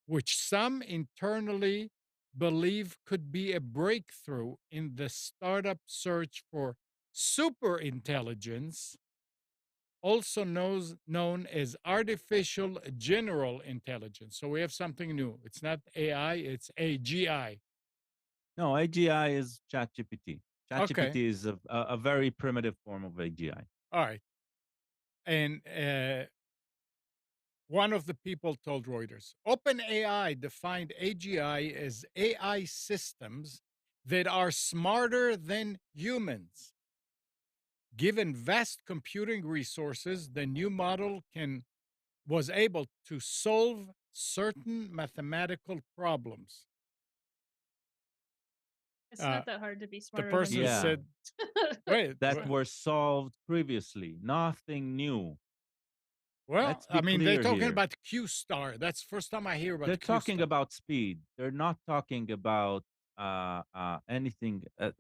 which some internally believe could be a breakthrough in the startup search for superintelligence, also known as artificial general intelligence. So we have something new. It's not AI, it's AGI. No, AGI is ChatGPT. Okay. ChatGPT is a very primitive form of AGI. All right. And one of the people told Reuters OpenAI defined AGI as AI systems that are smarter than humans. Given vast computing resources, the new model was able to solve certain mathematical problems. It's not that hard to be The smarter person Yeah. said, wait, That were solved previously. Nothing new. well, Let's be I mean, they're clear talking here. about Q-Star. That's the first time I hear about They're talking Q-Star. about speed. They're not talking about anything. All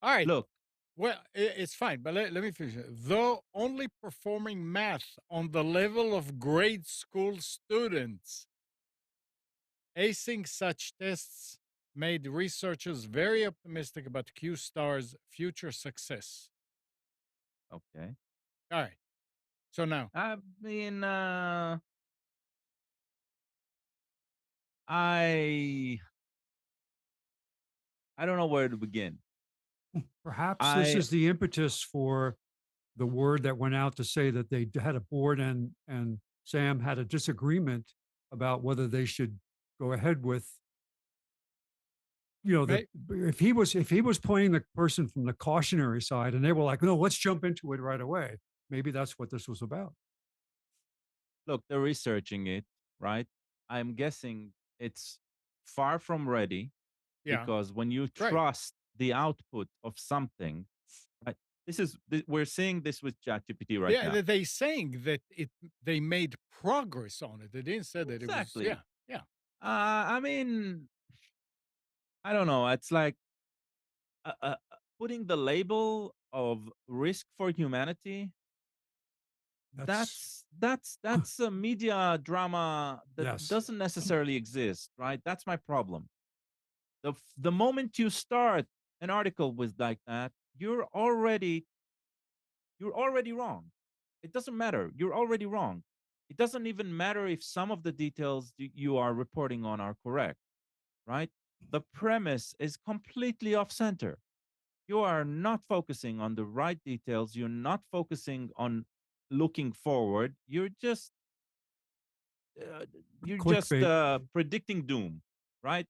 right. Look, Well, it's fine, but let me finish it. Though only performing math on the level of grade school students, acing such tests made researchers very optimistic about Q-Star's future success. okay. All right. So now, I mean, I don't know where to begin. Perhaps this I is the impetus for the word that went out to say that they had a board and Sam had a disagreement about whether they should go ahead with, may, if he was playing the person from the cautionary side and they were like, no, let's jump into it right away. Maybe that's what this was about. look, they're researching it, right? I'm guessing it's far from ready yeah, because when you right. trust the output of something, right? We're seeing this with ChatGPT right now. Yeah, they saying that they made progress on it. They didn't say that Exactly. it was, yeah. I mean, I don't know. It's like putting the label of risk for humanity. That's a media drama that Yes. doesn't necessarily exist, right? That's my problem. The moment you start an article with like that, you're already wrong. It doesn't matter. You're already wrong. it doesn't even matter if some of the details you are reporting on are correct, right? The premise is completely off center. You are not focusing on the right details. You're not focusing on looking forward. Uh, you're just Clickbait. predicting doom, right?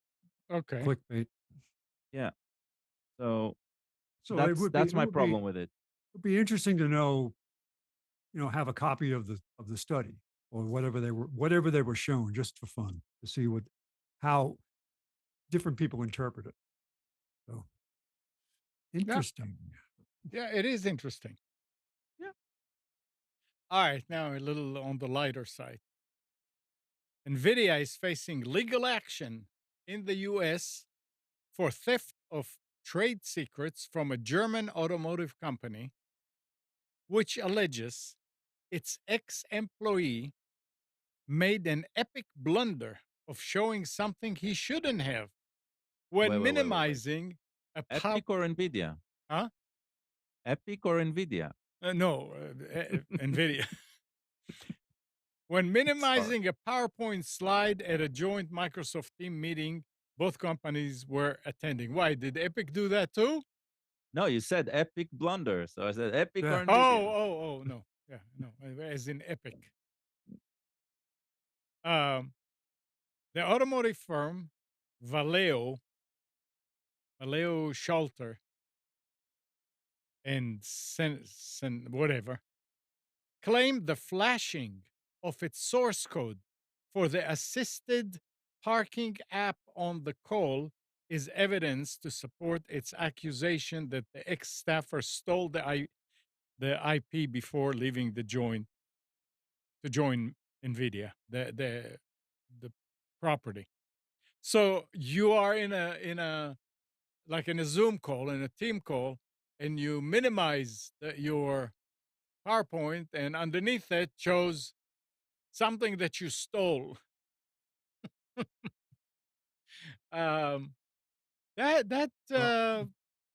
Okay. Clickbait. Yeah. So So that's my problem with it. it would be interesting to know, have a copy of the study or whatever they were shown just for fun to see how different people interpret it. So interesting. Yeah, it is interesting. Yeah. All right, now a little on the lighter side. nVidia is facing legal action in the US for theft of trade secrets from a German automotive company, which alleges its ex employee made an epic blunder of showing something he shouldn't have when Wait. minimizing a Epic or NVIDIA? Huh? Epic or NVIDIA? No, NVIDIA. When Sorry. minimizing a PowerPoint slide at a joint Microsoft team meeting both companies were attending. Why? Did Epic do that too? No, you said epic blunder. So I said epic Yeah. or NVIDIA. Oh, no. Yeah, no, as in Epic. Um, the automotive firm Valeo Schalter and whatever, claimed the flashing of its source code for the assisted parking app on the call is evidence to support its accusation that the ex-staffer stole the IP before leaving the join to join NVIDIA, the property. So you are in a like in a Zoom call, in a team call, and you minimize your PowerPoint, and underneath it shows something that you stole. um, that Well,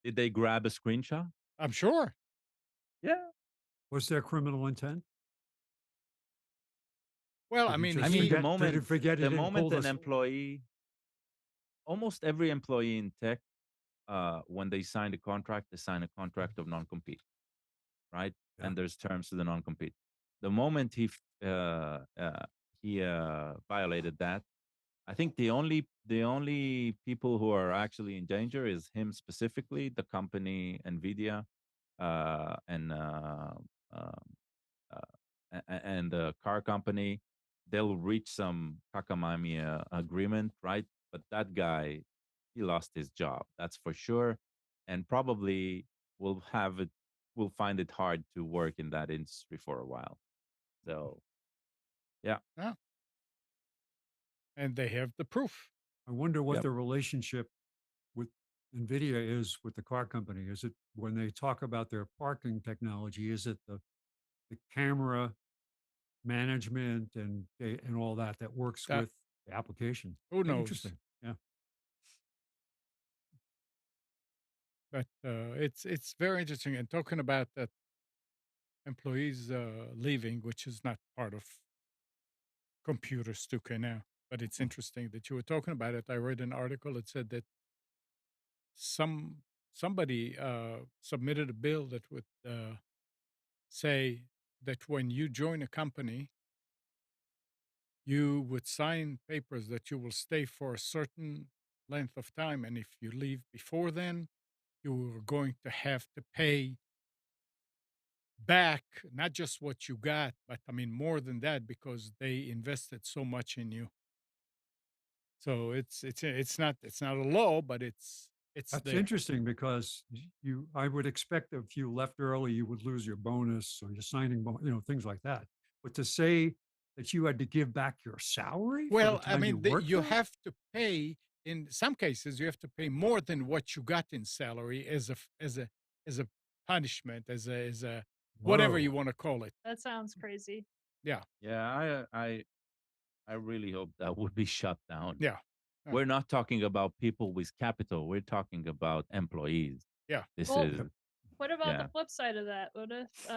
Did they grab a screenshot? I'm sure. Yeah. was there criminal intent? Well, Did I he mean, just I mean, he did he forget he the didn't pull moment an this? employee, almost every employee in tech, when they sign a contract, they sign a contract of non-compete, right? Yeah. And there's terms to the non-compete. The moment he violated that, I think the only people who are actually in danger is him specifically, the company Nvidia, and um, and the car company. They'll reach some Kakamami agreement, right? But that guy, he lost his job, that's for sure, and probably will have it. Will find it hard to work in that industry for a while. So, yeah. yeah, and they have the proof. I wonder what Yep. the relationship with NVIDIA is with the car company. Is it when they talk about their parking technology, is it the camera management and all that works That with the application? who knows? Interesting. Yeah. But it's very interesting. And talking about that employees leaving, which is not part of computers 2K now. But it's interesting that you were talking about it. I read an article that said that somebody submitted a bill that would say that when you join a company, you would sign papers that you will stay for a certain length of time, and if you leave before then, you are going to have to pay back not just what you got, but I mean more than that because they invested so much in you. So it's not a law, but it's That's there. interesting because I would expect that if you left early, you would lose your bonus or your signing bonus, things like that. But to say that you had to give back your salary for the Well, I time you mean, worked you there? have to pay in some cases. You have to pay more than what you got in salary as a punishment, as a whatever Whoa. you want to call it. That sounds crazy. Yeah, Yeah, I really hope that would be shut down. yeah, We're not talking about people with capital. We're talking about employees. yeah. This Well, is Yep. what about the yeah. flip side of that? What if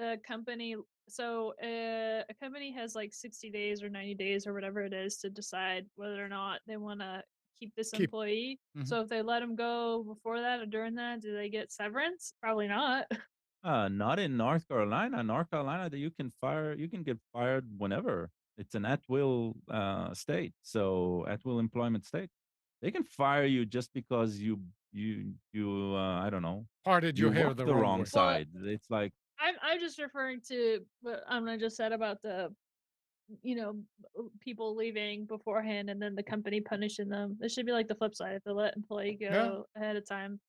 the company. So a company has like 60 days or 90 days or whatever it is to decide whether or not they want to keep this Keep. employee. Mhm. So if they let him go before that or during that, do they get severance? Probably not. Not in North Carolina. North Carolina, that you can get fired whenever. It's an at will state, so at will employment state. They can fire you just because you I don't know, Parted you your hair walk the the wrong wrong way. Well, side. It's like I'm just referring to what Amna just said about the people leaving beforehand and then the company punishing them. This should be like the flip side if they let employee Yeah. go ahead of time.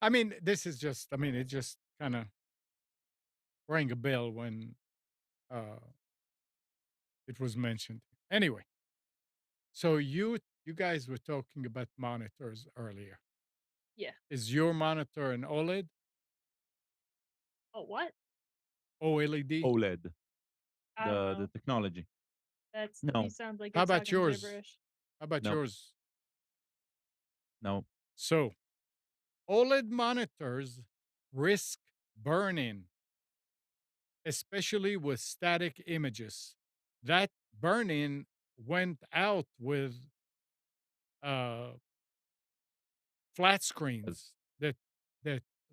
I mean, this is just, I mean, it just kind of rang a bell when uh, it was mentioned. Anyway, so you guys were talking about monitors earlier. Yeah. Is your monitor an OLED? Oh, what? OLED? OLED, I don't the know. technology. That's No, you sound like How you're about talking yours? gibberish. How about no, yours? no. So, OLED monitors risk burn-in, especially with static images. That burn-in went out with uh, flat screens. That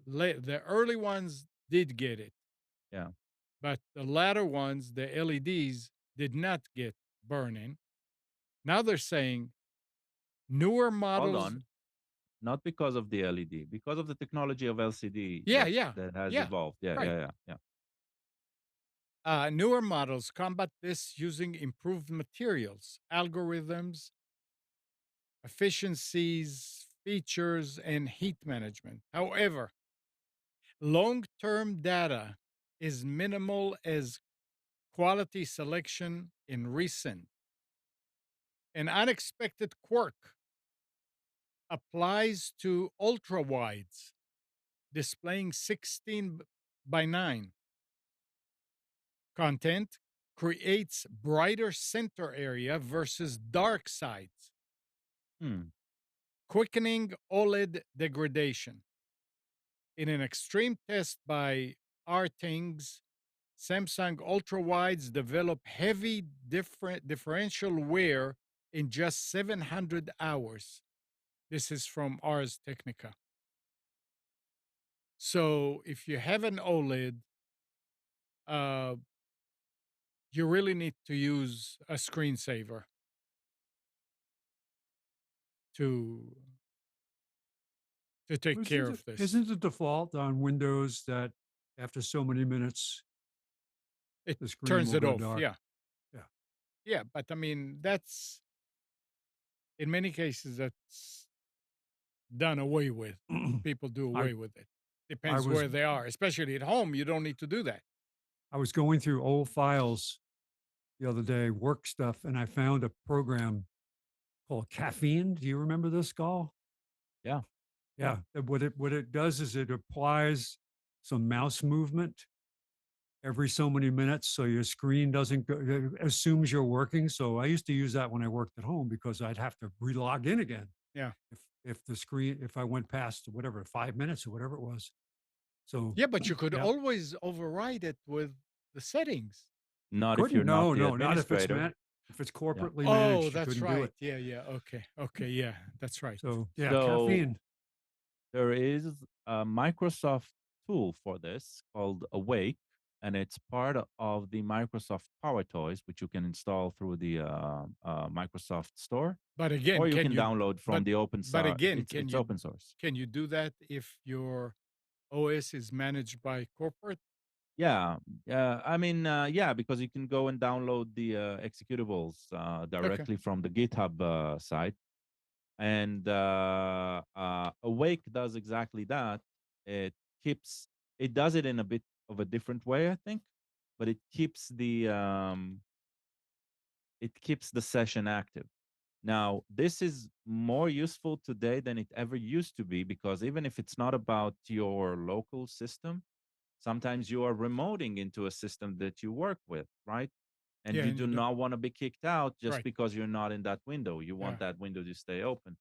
the early ones did get it, Yeah. but the latter ones, the LEDs, did not get burn-in. Now they're saying newer Hold models. on. Not because of the LED, because of the technology of LCD Yeah, yeah, that has yeah, evolved. Yeah, right. yeah, yeah, yeah. Newer models combat this using improved materials, algorithms, efficiencies, features, and heat management. However, long term data is minimal as quality selection in recent. An unexpected quirk applies to ultra wides, displaying 16 by 9 content creates brighter center area versus dark sides, Hmm. quickening OLED degradation. In an extreme test by Artings, Samsung ultrawides develop heavy differential wear in just 700 hours. This is from Ars Technica. So if you have an OLED, uh, you really need to use a screensaver to take care of this. Isn't the default on Windows that after so many minutes It the screen turns will it go off. dark? Yeah. Yeah. Yeah. But I mean, that's in many cases that's done away with. People do I away with it. I Depends was where they are, especially at home. You don't need to do that. I was going through old files the other day, work stuff, and I found a program called Caffeine. Do you remember this, Gall? Yeah. Yeah. What it does is it applies some mouse movement every so many minutes so your screen doesn't go, it assumes you're working. So I used to use that when I worked at home because I'd have to re-log in again Yeah. if the screen if I went past whatever 5 minutes or whatever it was. So Yeah, but you could yeah, always override it with the settings. you Not if you're couldn't. not No, the no, not if it's administrator. if it's Yeah. corporately Oh, managed. You that's couldn't do right. it. Yeah, yeah. Okay. Okay. Yeah, that's right. So yeah, So caffeine. there is a Microsoft tool for this called Awake, and it's part of the Microsoft Power Toys, which you can install through the Microsoft Store, But again, or you can can you download from but the open but source. again, It's open source. can you do that if your OS is managed by corporate? Yeah, I mean, yeah, because you can go and download the executables Okay. directly from the GitHub site, and Awake does exactly that. It keeps it does it in a bit of a different way, I think, but it keeps the session active. Now, this is more useful today than it ever used to be because even if it's not about your local system, sometimes you are remoting into a system that you work with, right? And Yeah, you and do you don't. not want to be kicked out just Right. because you're not in that window. You Yeah. want that window to stay open.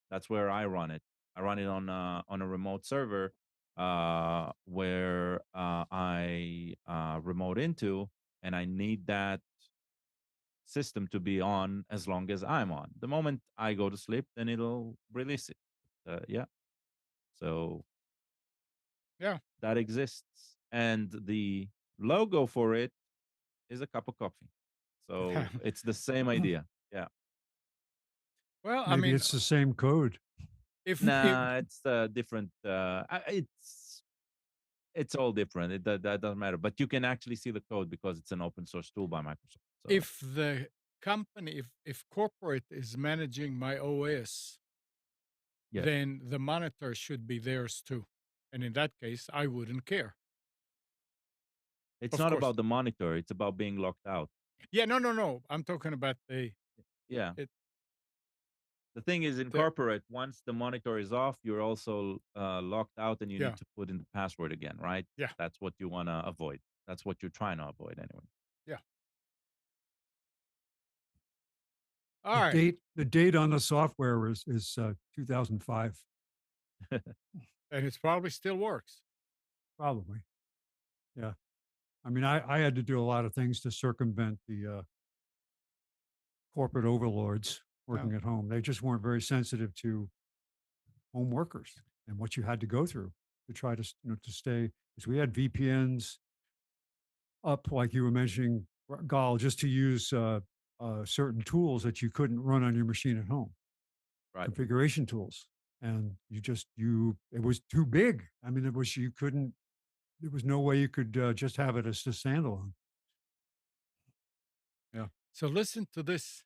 That's where I run it. I run it on a remote server, where I remote into, and I need that system to be on as long as I'm on. The moment I go to sleep, then it'll release it. Yeah. So Yeah. that exists. And the logo for it is a cup of coffee. So it's the same idea. Yeah. Well, I Maybe mean, it's the same code. if Nah, it's different. It's all different. That doesn't matter. But you can actually see the code because it's an open source tool by Microsoft. So if the company, if corporate is managing my OS, yes, then the monitor should be theirs too. And in that case, I wouldn't care. it's Of not course. about the monitor. It's about being locked out. Yeah, no. I'm talking about Yeah. it, The thing is, in the corporate, once the monitor is off, you're also locked out, and you yeah, need to put in the password again, right? yeah, That's what you want to avoid. That's what you're trying to avoid, anyway. yeah. All right. The date on the software is 2005, And it probably still works. probably. Yeah. I mean, I had to do a lot of things to circumvent the corporate overlords Yeah. working at home. They just weren't very sensitive to home workers and what you had to go through to try to to stay. Because we had VPNs up, like you were mentioning, Gal, just to use certain tools that you couldn't run on your machine at home, Right. configuration tools, and you it was too big. I mean, it was you couldn't. There was no way you could just have it as a standalone. Yeah. So listen to this.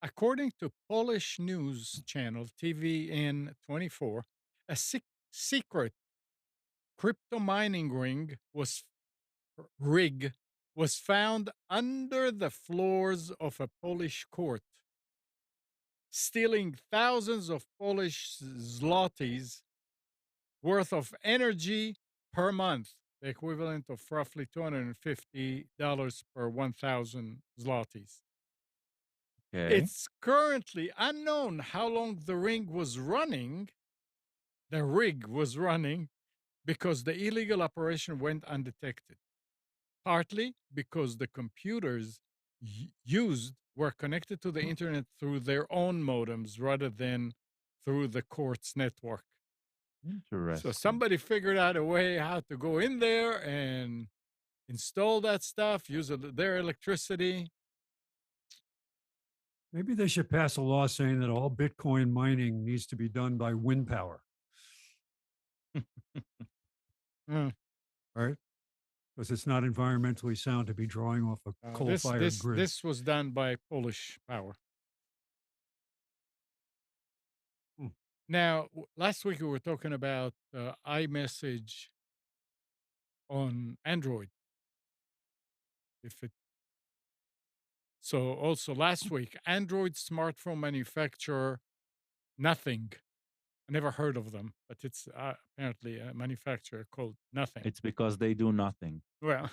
According to Polish news channel TVN24, a secret crypto mining rig was found under the floors of a Polish court, stealing thousands of Polish zlotys worth of energy per month, the equivalent of roughly $250 per 1,000 zlotys. Okay. It's currently unknown how long the rig was running. The rig was running because the illegal operation went undetected, partly because the computers used were connected to the internet through their own modems rather than through the court's network. So Interesting. somebody figured out a way how to go in there and install that stuff, use their electricity. Maybe they should pass a law saying that all Bitcoin mining needs to be done by wind power, Mm. right? Because it's not environmentally sound to be drawing off a This coal-fired this grid. this was done by Polish power. Hmm. Now, last week we were talking about iMessage on Android. If it so, also last week, Android smartphone manufacturer Nothing. I never heard of them, but it's apparently a manufacturer called Nothing. It's because they do nothing. Well,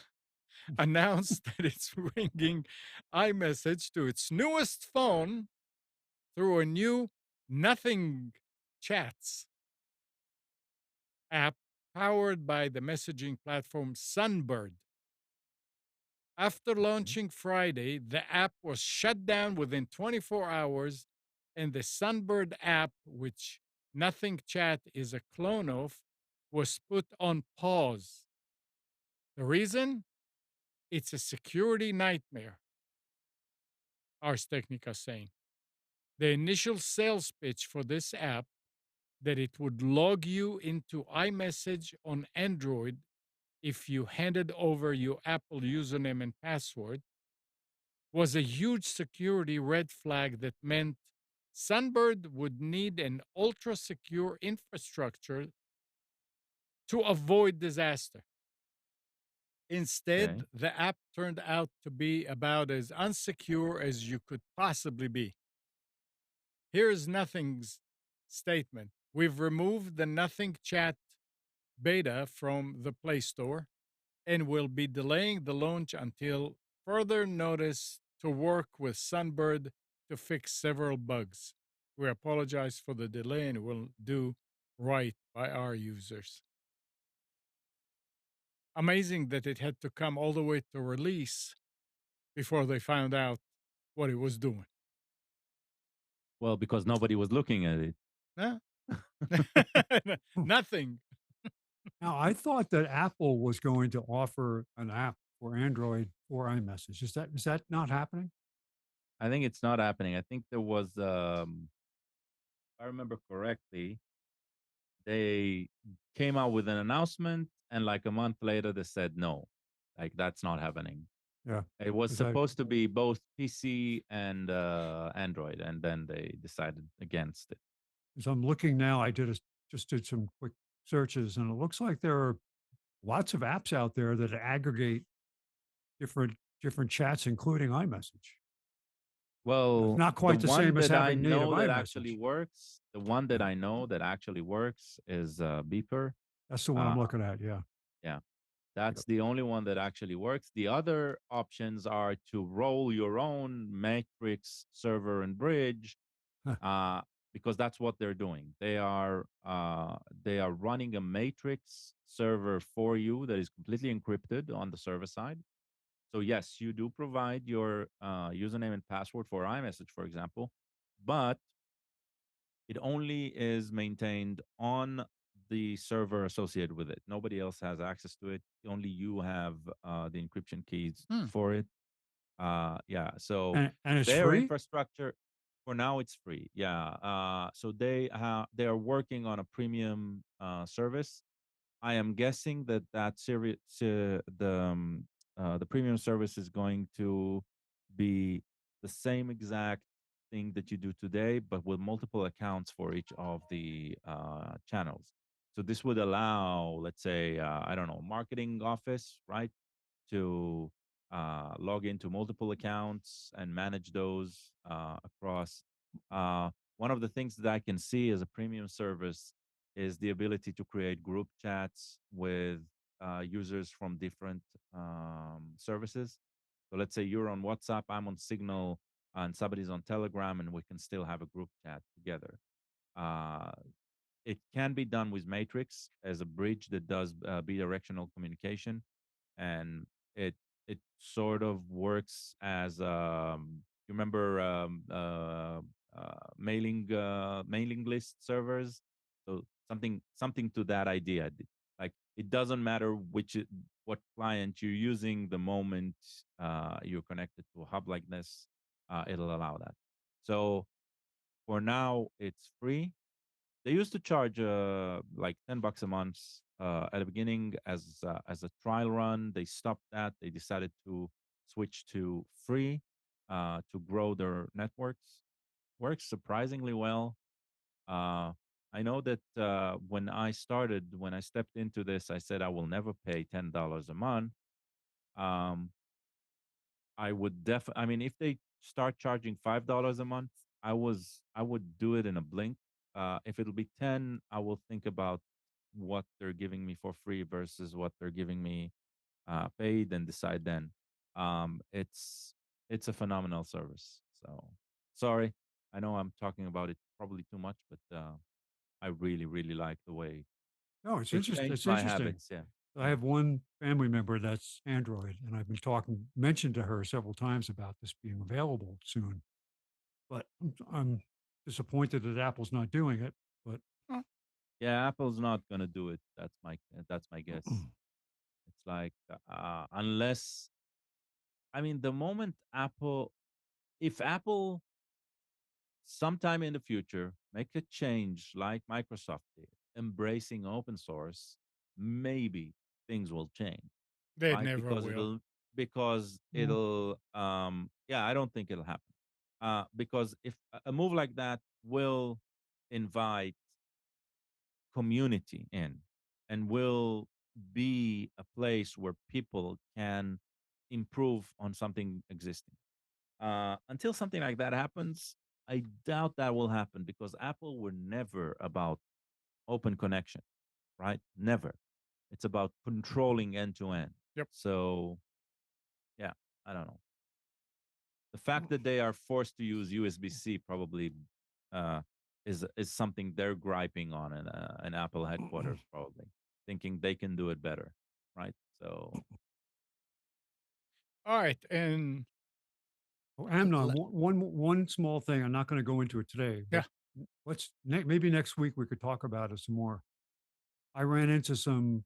announced that it's bringing iMessage to its newest phone through a new Nothing Chats app powered by the messaging platform Sunbird. After launching Friday, the app was shut down within 24 hours, and the Sunbird app, which Nothing Chat is a clone of, was put on pause. The reason? It's a security nightmare, Ars Technica saying. The initial sales pitch for this app, that it would log you into iMessage on Android if you handed over your Apple username and password, was a huge security red flag that meant Sunbird would need an ultra secure infrastructure to avoid disaster. Instead, Okay. the app turned out to be about as unsecure as you could possibly be. Here's Nothing's statement. We've removed the Nothing Chat beta from the Play Store and will be delaying the launch until further notice to work with Sunbird to fix several bugs. We apologize for the delay and will do right by our users. amazing that it had to come all the way to release before they found out what it was doing. Well, because nobody was looking at it. Huh? Hmm. Nothing. Now, I thought that Apple was going to offer an app for Android for iMessage. Is that not happening? I think it's not happening. I think there was, if I remember correctly, they came out with an announcement, and like a month later, they said no, like that's not happening. Yeah. It was 'Cause I supposed to be both PC and Android, and then they decided against it. As I'm looking now, just did some quick searches, and it looks like there are lots of apps out there that aggregate different chats, including iMessage. It's Well, not the quite the one same as that I having native know that actually iMessage. works, the one that Yeah. I know that actually works is Beeper. That's the one Uh, I'm looking at. Yeah. yeah, that's Yep. the only one that actually works. The other options are to roll your own matrix server and bridge, uh, because that's what they're doing. They are running a matrix server for you that is completely encrypted on the server side. So yes, you do provide your username and password for iMessage, for example, but it only is maintained on the server associated with it. Nobody else has access to it. Only you have the encryption keys Hmm. for it. Yeah. So And it's their free. infrastructure for now it's free. Yeah. So they are working on a premium service. I am guessing that the premium service is going to be the same exact thing that you do today, but with multiple accounts for each of the channels. So this would allow, let's say, I don't know, marketing office, right, to log into multiple accounts and manage those across. One of the things that I can see as a premium service is the ability to create group chats with users from different services. So let's say you're on WhatsApp, I'm on Signal, and somebody's on Telegram, and we can still have a group chat together. Uh, it can be done with Matrix as a bridge that does bidirectional communication, and it it sort of works as you remember mailing list servers. So something to that idea. Like it doesn't matter what client you're using, the moment you're connected to a hub like this, it'll allow that. So for now, it's free. They used to charge like $10 a month at the beginning as a trial run. They stopped that. They decided to switch to free to grow their networks. Works surprisingly well. Uh, I know that when I stepped into this, I said I will never pay $10 a month. Um, I would definitely. I mean, if they start charging $5 a month, I would do it in a blink. If it'll be 10, I will think about what they're giving me for free versus what they're giving me paid, and decide then. It's a phenomenal service. So sorry, I know I'm talking about it probably too much, but I really like the way No, it's it interesting. changed It's my interesting. habits. Yeah, I yeah. have one family member that's Android, and I've been mentioned to her several times about this being available soon. But I'm disappointed that Apple's not doing it. But Oh, Yeah, Apple's not gonna do it. That's my guess. It's like unless I mean the moment if Apple sometime in the future make a change like Microsoft did, embracing open source, maybe things will change, they right? never will. Because Mm. it'll yeah, I don't think it'll happen. Because if a move like that will invite community in, and will be a place where people can improve on something existing. Until something like that happens, I doubt that will happen, because Apple were never about open connection, right? Never. It's about controlling end to end. Yep. So, yeah, I don't know. The fact that they are forced to use USB-C probably uh, is something they're griping on in Apple headquarters, probably thinking they can do it better, right? So All right, and Oh, Amnon, le- one small thing. I'm not going to go into it today, yeah. but maybe next week we could talk about it some more. I ran into some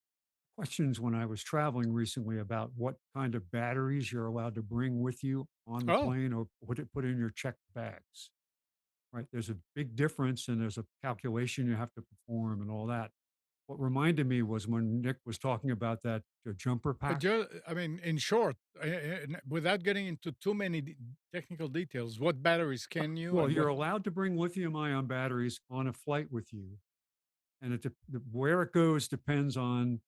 questions when I was traveling recently about what kind of batteries you're allowed to bring with you on the Oh, plane or put in your checked bags. Right? There's a big difference, and there's a calculation you have to perform and all that. What reminded me was when Nick was talking about that jumper pack. I mean, in short, without getting into too many technical details, what batteries can you Well, and you're what? allowed to bring lithium-ion batteries on a flight with you, and where it goes depends on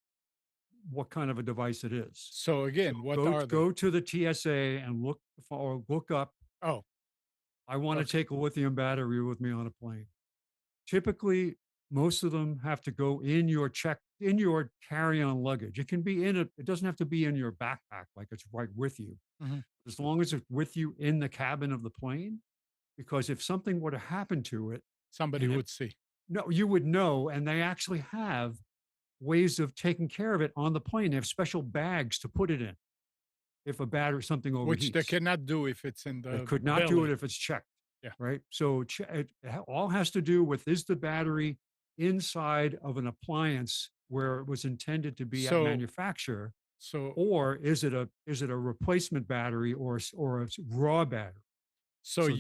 what kind of a device it is. So So again, what are they? go to the TSA and look up. Oh, I want to okay. take a lithium battery with me on a plane. Typically, most of them have to go in your carry-on luggage. It can be it doesn't have to be in your backpack like it's right with you. Mhm. As long as it's with you in the cabin of the plane, because if something were to happen to it, Somebody and would see. no, you would know, and they actually have ways of taking care of it on the plane. They have special bags to put it in if something Which they overheats. cannot do if it's in They the could not do it belly. if it's checked. Yeah. Right. So all has to do with, is the battery inside of an appliance where it was intended to be at So manufacture, so or is it a replacement battery or a raw battery? so So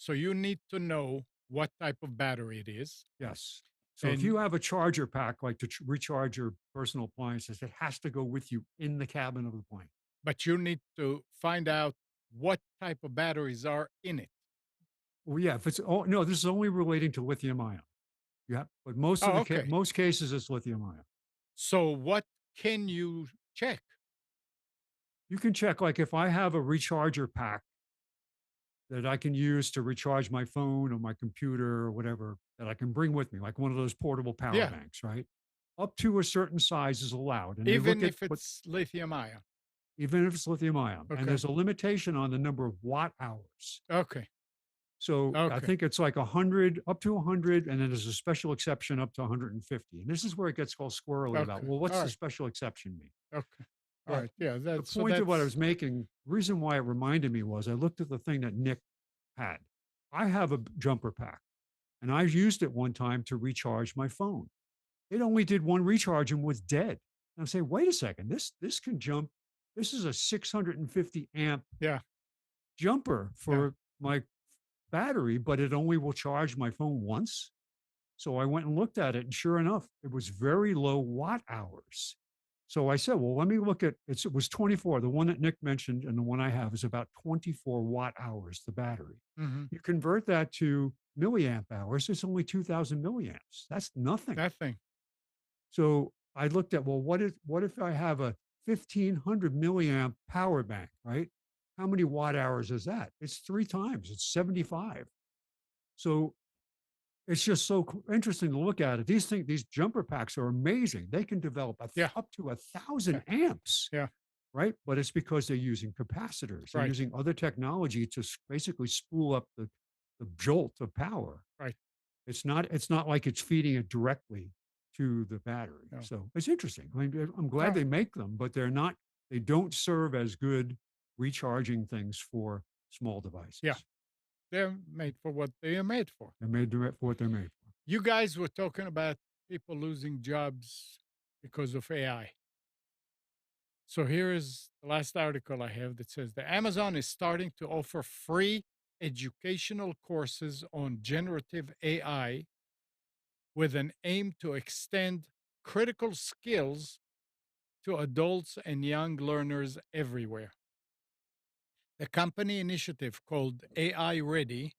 that, you need to know what type of battery it is, yes. So if and you have a charger pack, like to recharge your personal appliances, it has to go with you in the cabin of the plane. but you need to find out what type of batteries are in it. Well, yeah, if it's, oh, no, this is only relating to lithium ion. Yeah. But Oh, okay. most cases it's lithium ion. So what can you check? You can check, like, if I have a recharger pack that I can use to recharge my phone or my computer or whatever that I can bring with me, like one of those portable power Yeah, banks, right? Up to a certain size is allowed. And they look even at if what, it's lithium ion. even if it's lithium ion, and Okay. there's a limitation on the number of watt hours. Okay. So I Okay. think it's like 100, up to 100, and then there's a special exception up to 150. And this is where it gets all squirrely about, Okay. well, what's All the right. special exception mean? Okay. All But right. Yeah. the That's so point of what I that's was making, reason why it reminded me was I looked at the thing that Nick had. I have a jumper pack, and I used it one time to recharge my phone. It only did one recharge and was dead. And I'm saying, wait a second, this can jump. This is a 650 amp yeah. jumper Yeah. for my battery, but it only will charge my phone once. So I went and looked at it, and sure enough, it was very low watt hours. So I said, well, let me look at it. It was 24. The one that Nick mentioned and the one I have is about 24 watt hours, the battery. Hmm. You convert that to milliamp hours, it's only 2000 milliamps. That's nothing. That thing. So I looked at, well, what if I have a 1500 milliamp power bank, right? How many watt hours is that? It's 3 times, it's 75. So it's just so interesting to look at it. These jumper packs are amazing. They can develop Yeah. up to Yeah. 1,000 amps, Yeah. right? But it's because they're using capacitors. They're Right. using other technology to basically spool up the jolt of power. Right. It's not like it's feeding it directly to the battery. No. So it's interesting. I mean, I'm glad All they right. make them, but they don't serve as good recharging things for small devices. Yeah. They're made for what they are made for. They're made for what they're made for. You guys were talking about people losing jobs because of AI. So here is the last article I have that says the Amazon is starting to offer free educational courses on generative AI with an aim to extend critical skills to adults and young learners everywhere. The company initiative called AI Ready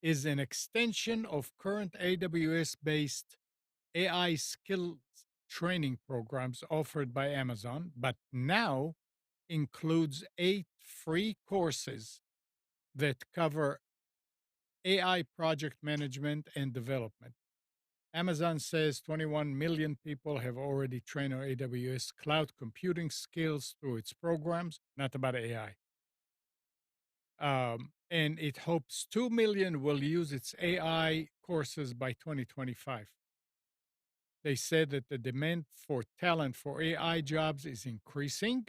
is an extension of current AWS based AI skills training programs offered by Amazon, but now includes 8 free courses that cover AI project management and development. Amazon says 21 million people have already trained on AWS cloud computing skills through its programs, not about AI. And it hopes 2 million will use its AI courses by 2025. They said that the demand for talent for AI jobs is increasing,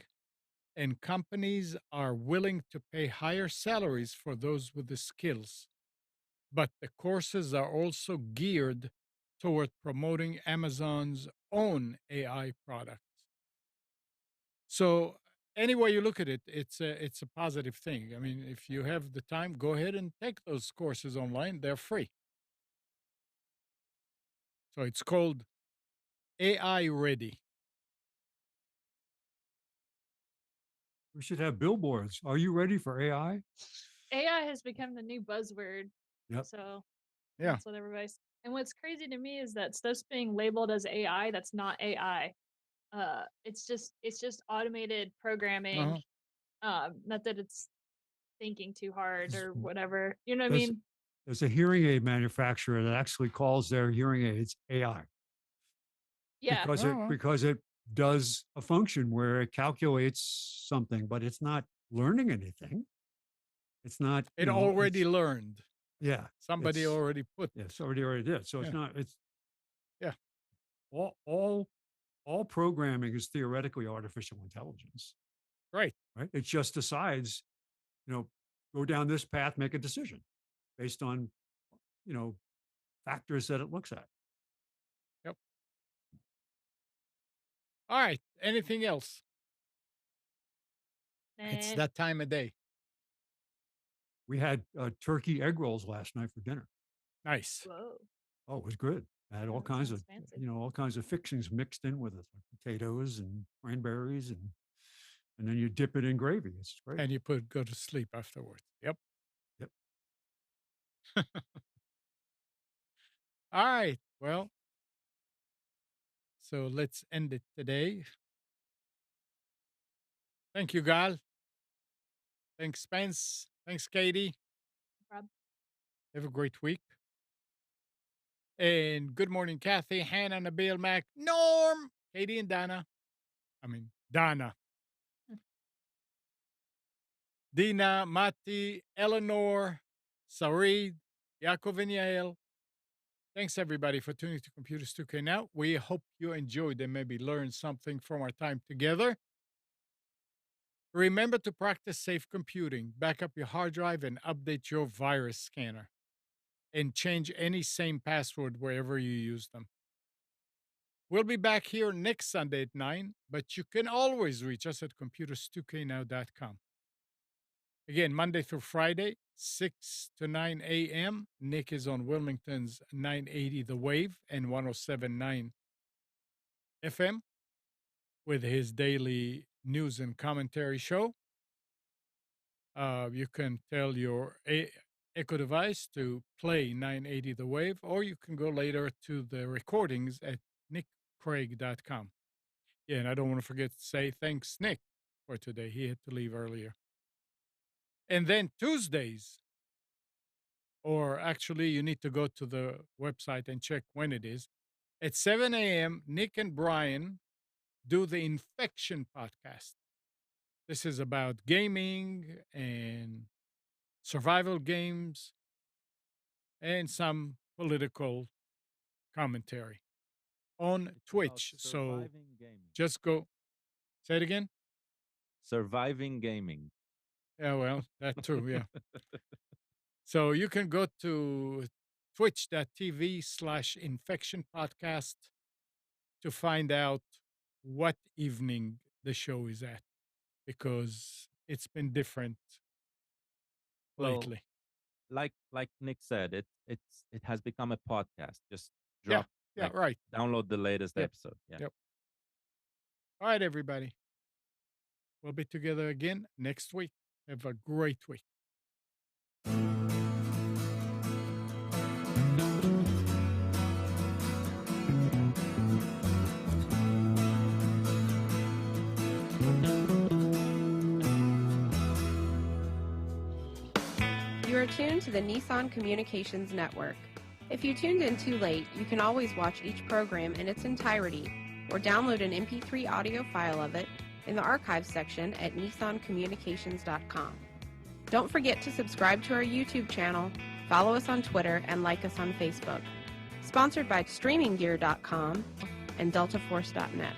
and companies are willing to pay higher salaries for those with the skills. But the courses are also geared toward promoting Amazon's own AI products. So any way you look at it, it's a positive thing. I mean, if you have the time, go ahead and take those courses online. They're free. So it's called AI Ready. We should have billboards. Are you ready for AI? AI has become the new buzzword. Yep. So Yeah. that's what everybody's. And what's crazy to me is that stuff's being labeled as AI. That's not AI. It's just automated programming. Not that it's thinking too hard or whatever. You know what I There's, mean? there's a hearing aid manufacturer that actually calls their hearing aids AI Yeah. because it does a function where it calculates something, but it's not learning anything. It's not. It you know, already it's- learned. Yeah. Somebody it's- already put. Yeah, somebody already did. So it's Yeah. not. It's Yeah. all programming is theoretically artificial intelligence, Right. right? It just decides, go down this path, make a decision based on, factors that it looks at. Yep. All right. Anything else? It's Nah. that time of day. We had turkey egg rolls last night for dinner. Nice. Whoa. Oh, it was good. I had all That kinds of, sounds fancy. all kinds of fixings mixed in with it, like potatoes and cranberries, and then you dip it in gravy. It's great. And you go to sleep afterwards. Yep. Yep. All right. Well, so let's end it today. Thank you, Gal. Thanks, Spence. Thanks, Katie. Rob. Have a great week. And good morning, Kathy, Hannah, Nabil, Mac, Norm, Katie, and Donna. Donna. Dina, Mati, Eleanor, Sarid, Yaakov, and Yael. Thanks, everybody, for tuning to Computers 2K Now. We hope you enjoyed and maybe learned something from our time together. Remember to practice safe computing. Back up your hard drive and update your virus scanner. And change any same password wherever you use them. We'll be back here next Sunday at 9, but you can always reach us at computers2know.com. Again, Monday through Friday, 6 to 9 a.m. Nick is on Wilmington's 980 The Wave and 107.9 FM with his daily news and commentary show. You can tell your Echo device to play 980 The Wave, or you can go later to the recordings at nickcraig.com. Yeah, and I don't want to forget to say thanks, Nick, for today. He had to leave earlier. And then Tuesdays, or actually, you need to go to the website and check when it is. At 7 a.m., Nick and Brian do the Infection podcast. This is about gaming and survival games and some political commentary on Twitch. So just go. Say it again. Surviving gaming. Yeah, well, that too. Yeah. So you can go to twitch.tv/infection podcast to find out what evening the show is at, because it's been different lately. Like Nick said, it has become a podcast. Just Yeah, drop, right. download the latest Yep. episode. Yeah. Yep. All right, everybody. We'll be together again next week. Have a great week. You are tuned to the Nissan Communications Network. If you tuned in too late, you can always watch each program in its entirety or download an MP3 audio file of it in the archives section at nissancommunications.com. Don't forget to subscribe to our YouTube channel, follow us on Twitter, and like us on Facebook. Sponsored by StreamingGear.com and DeltaForce.net.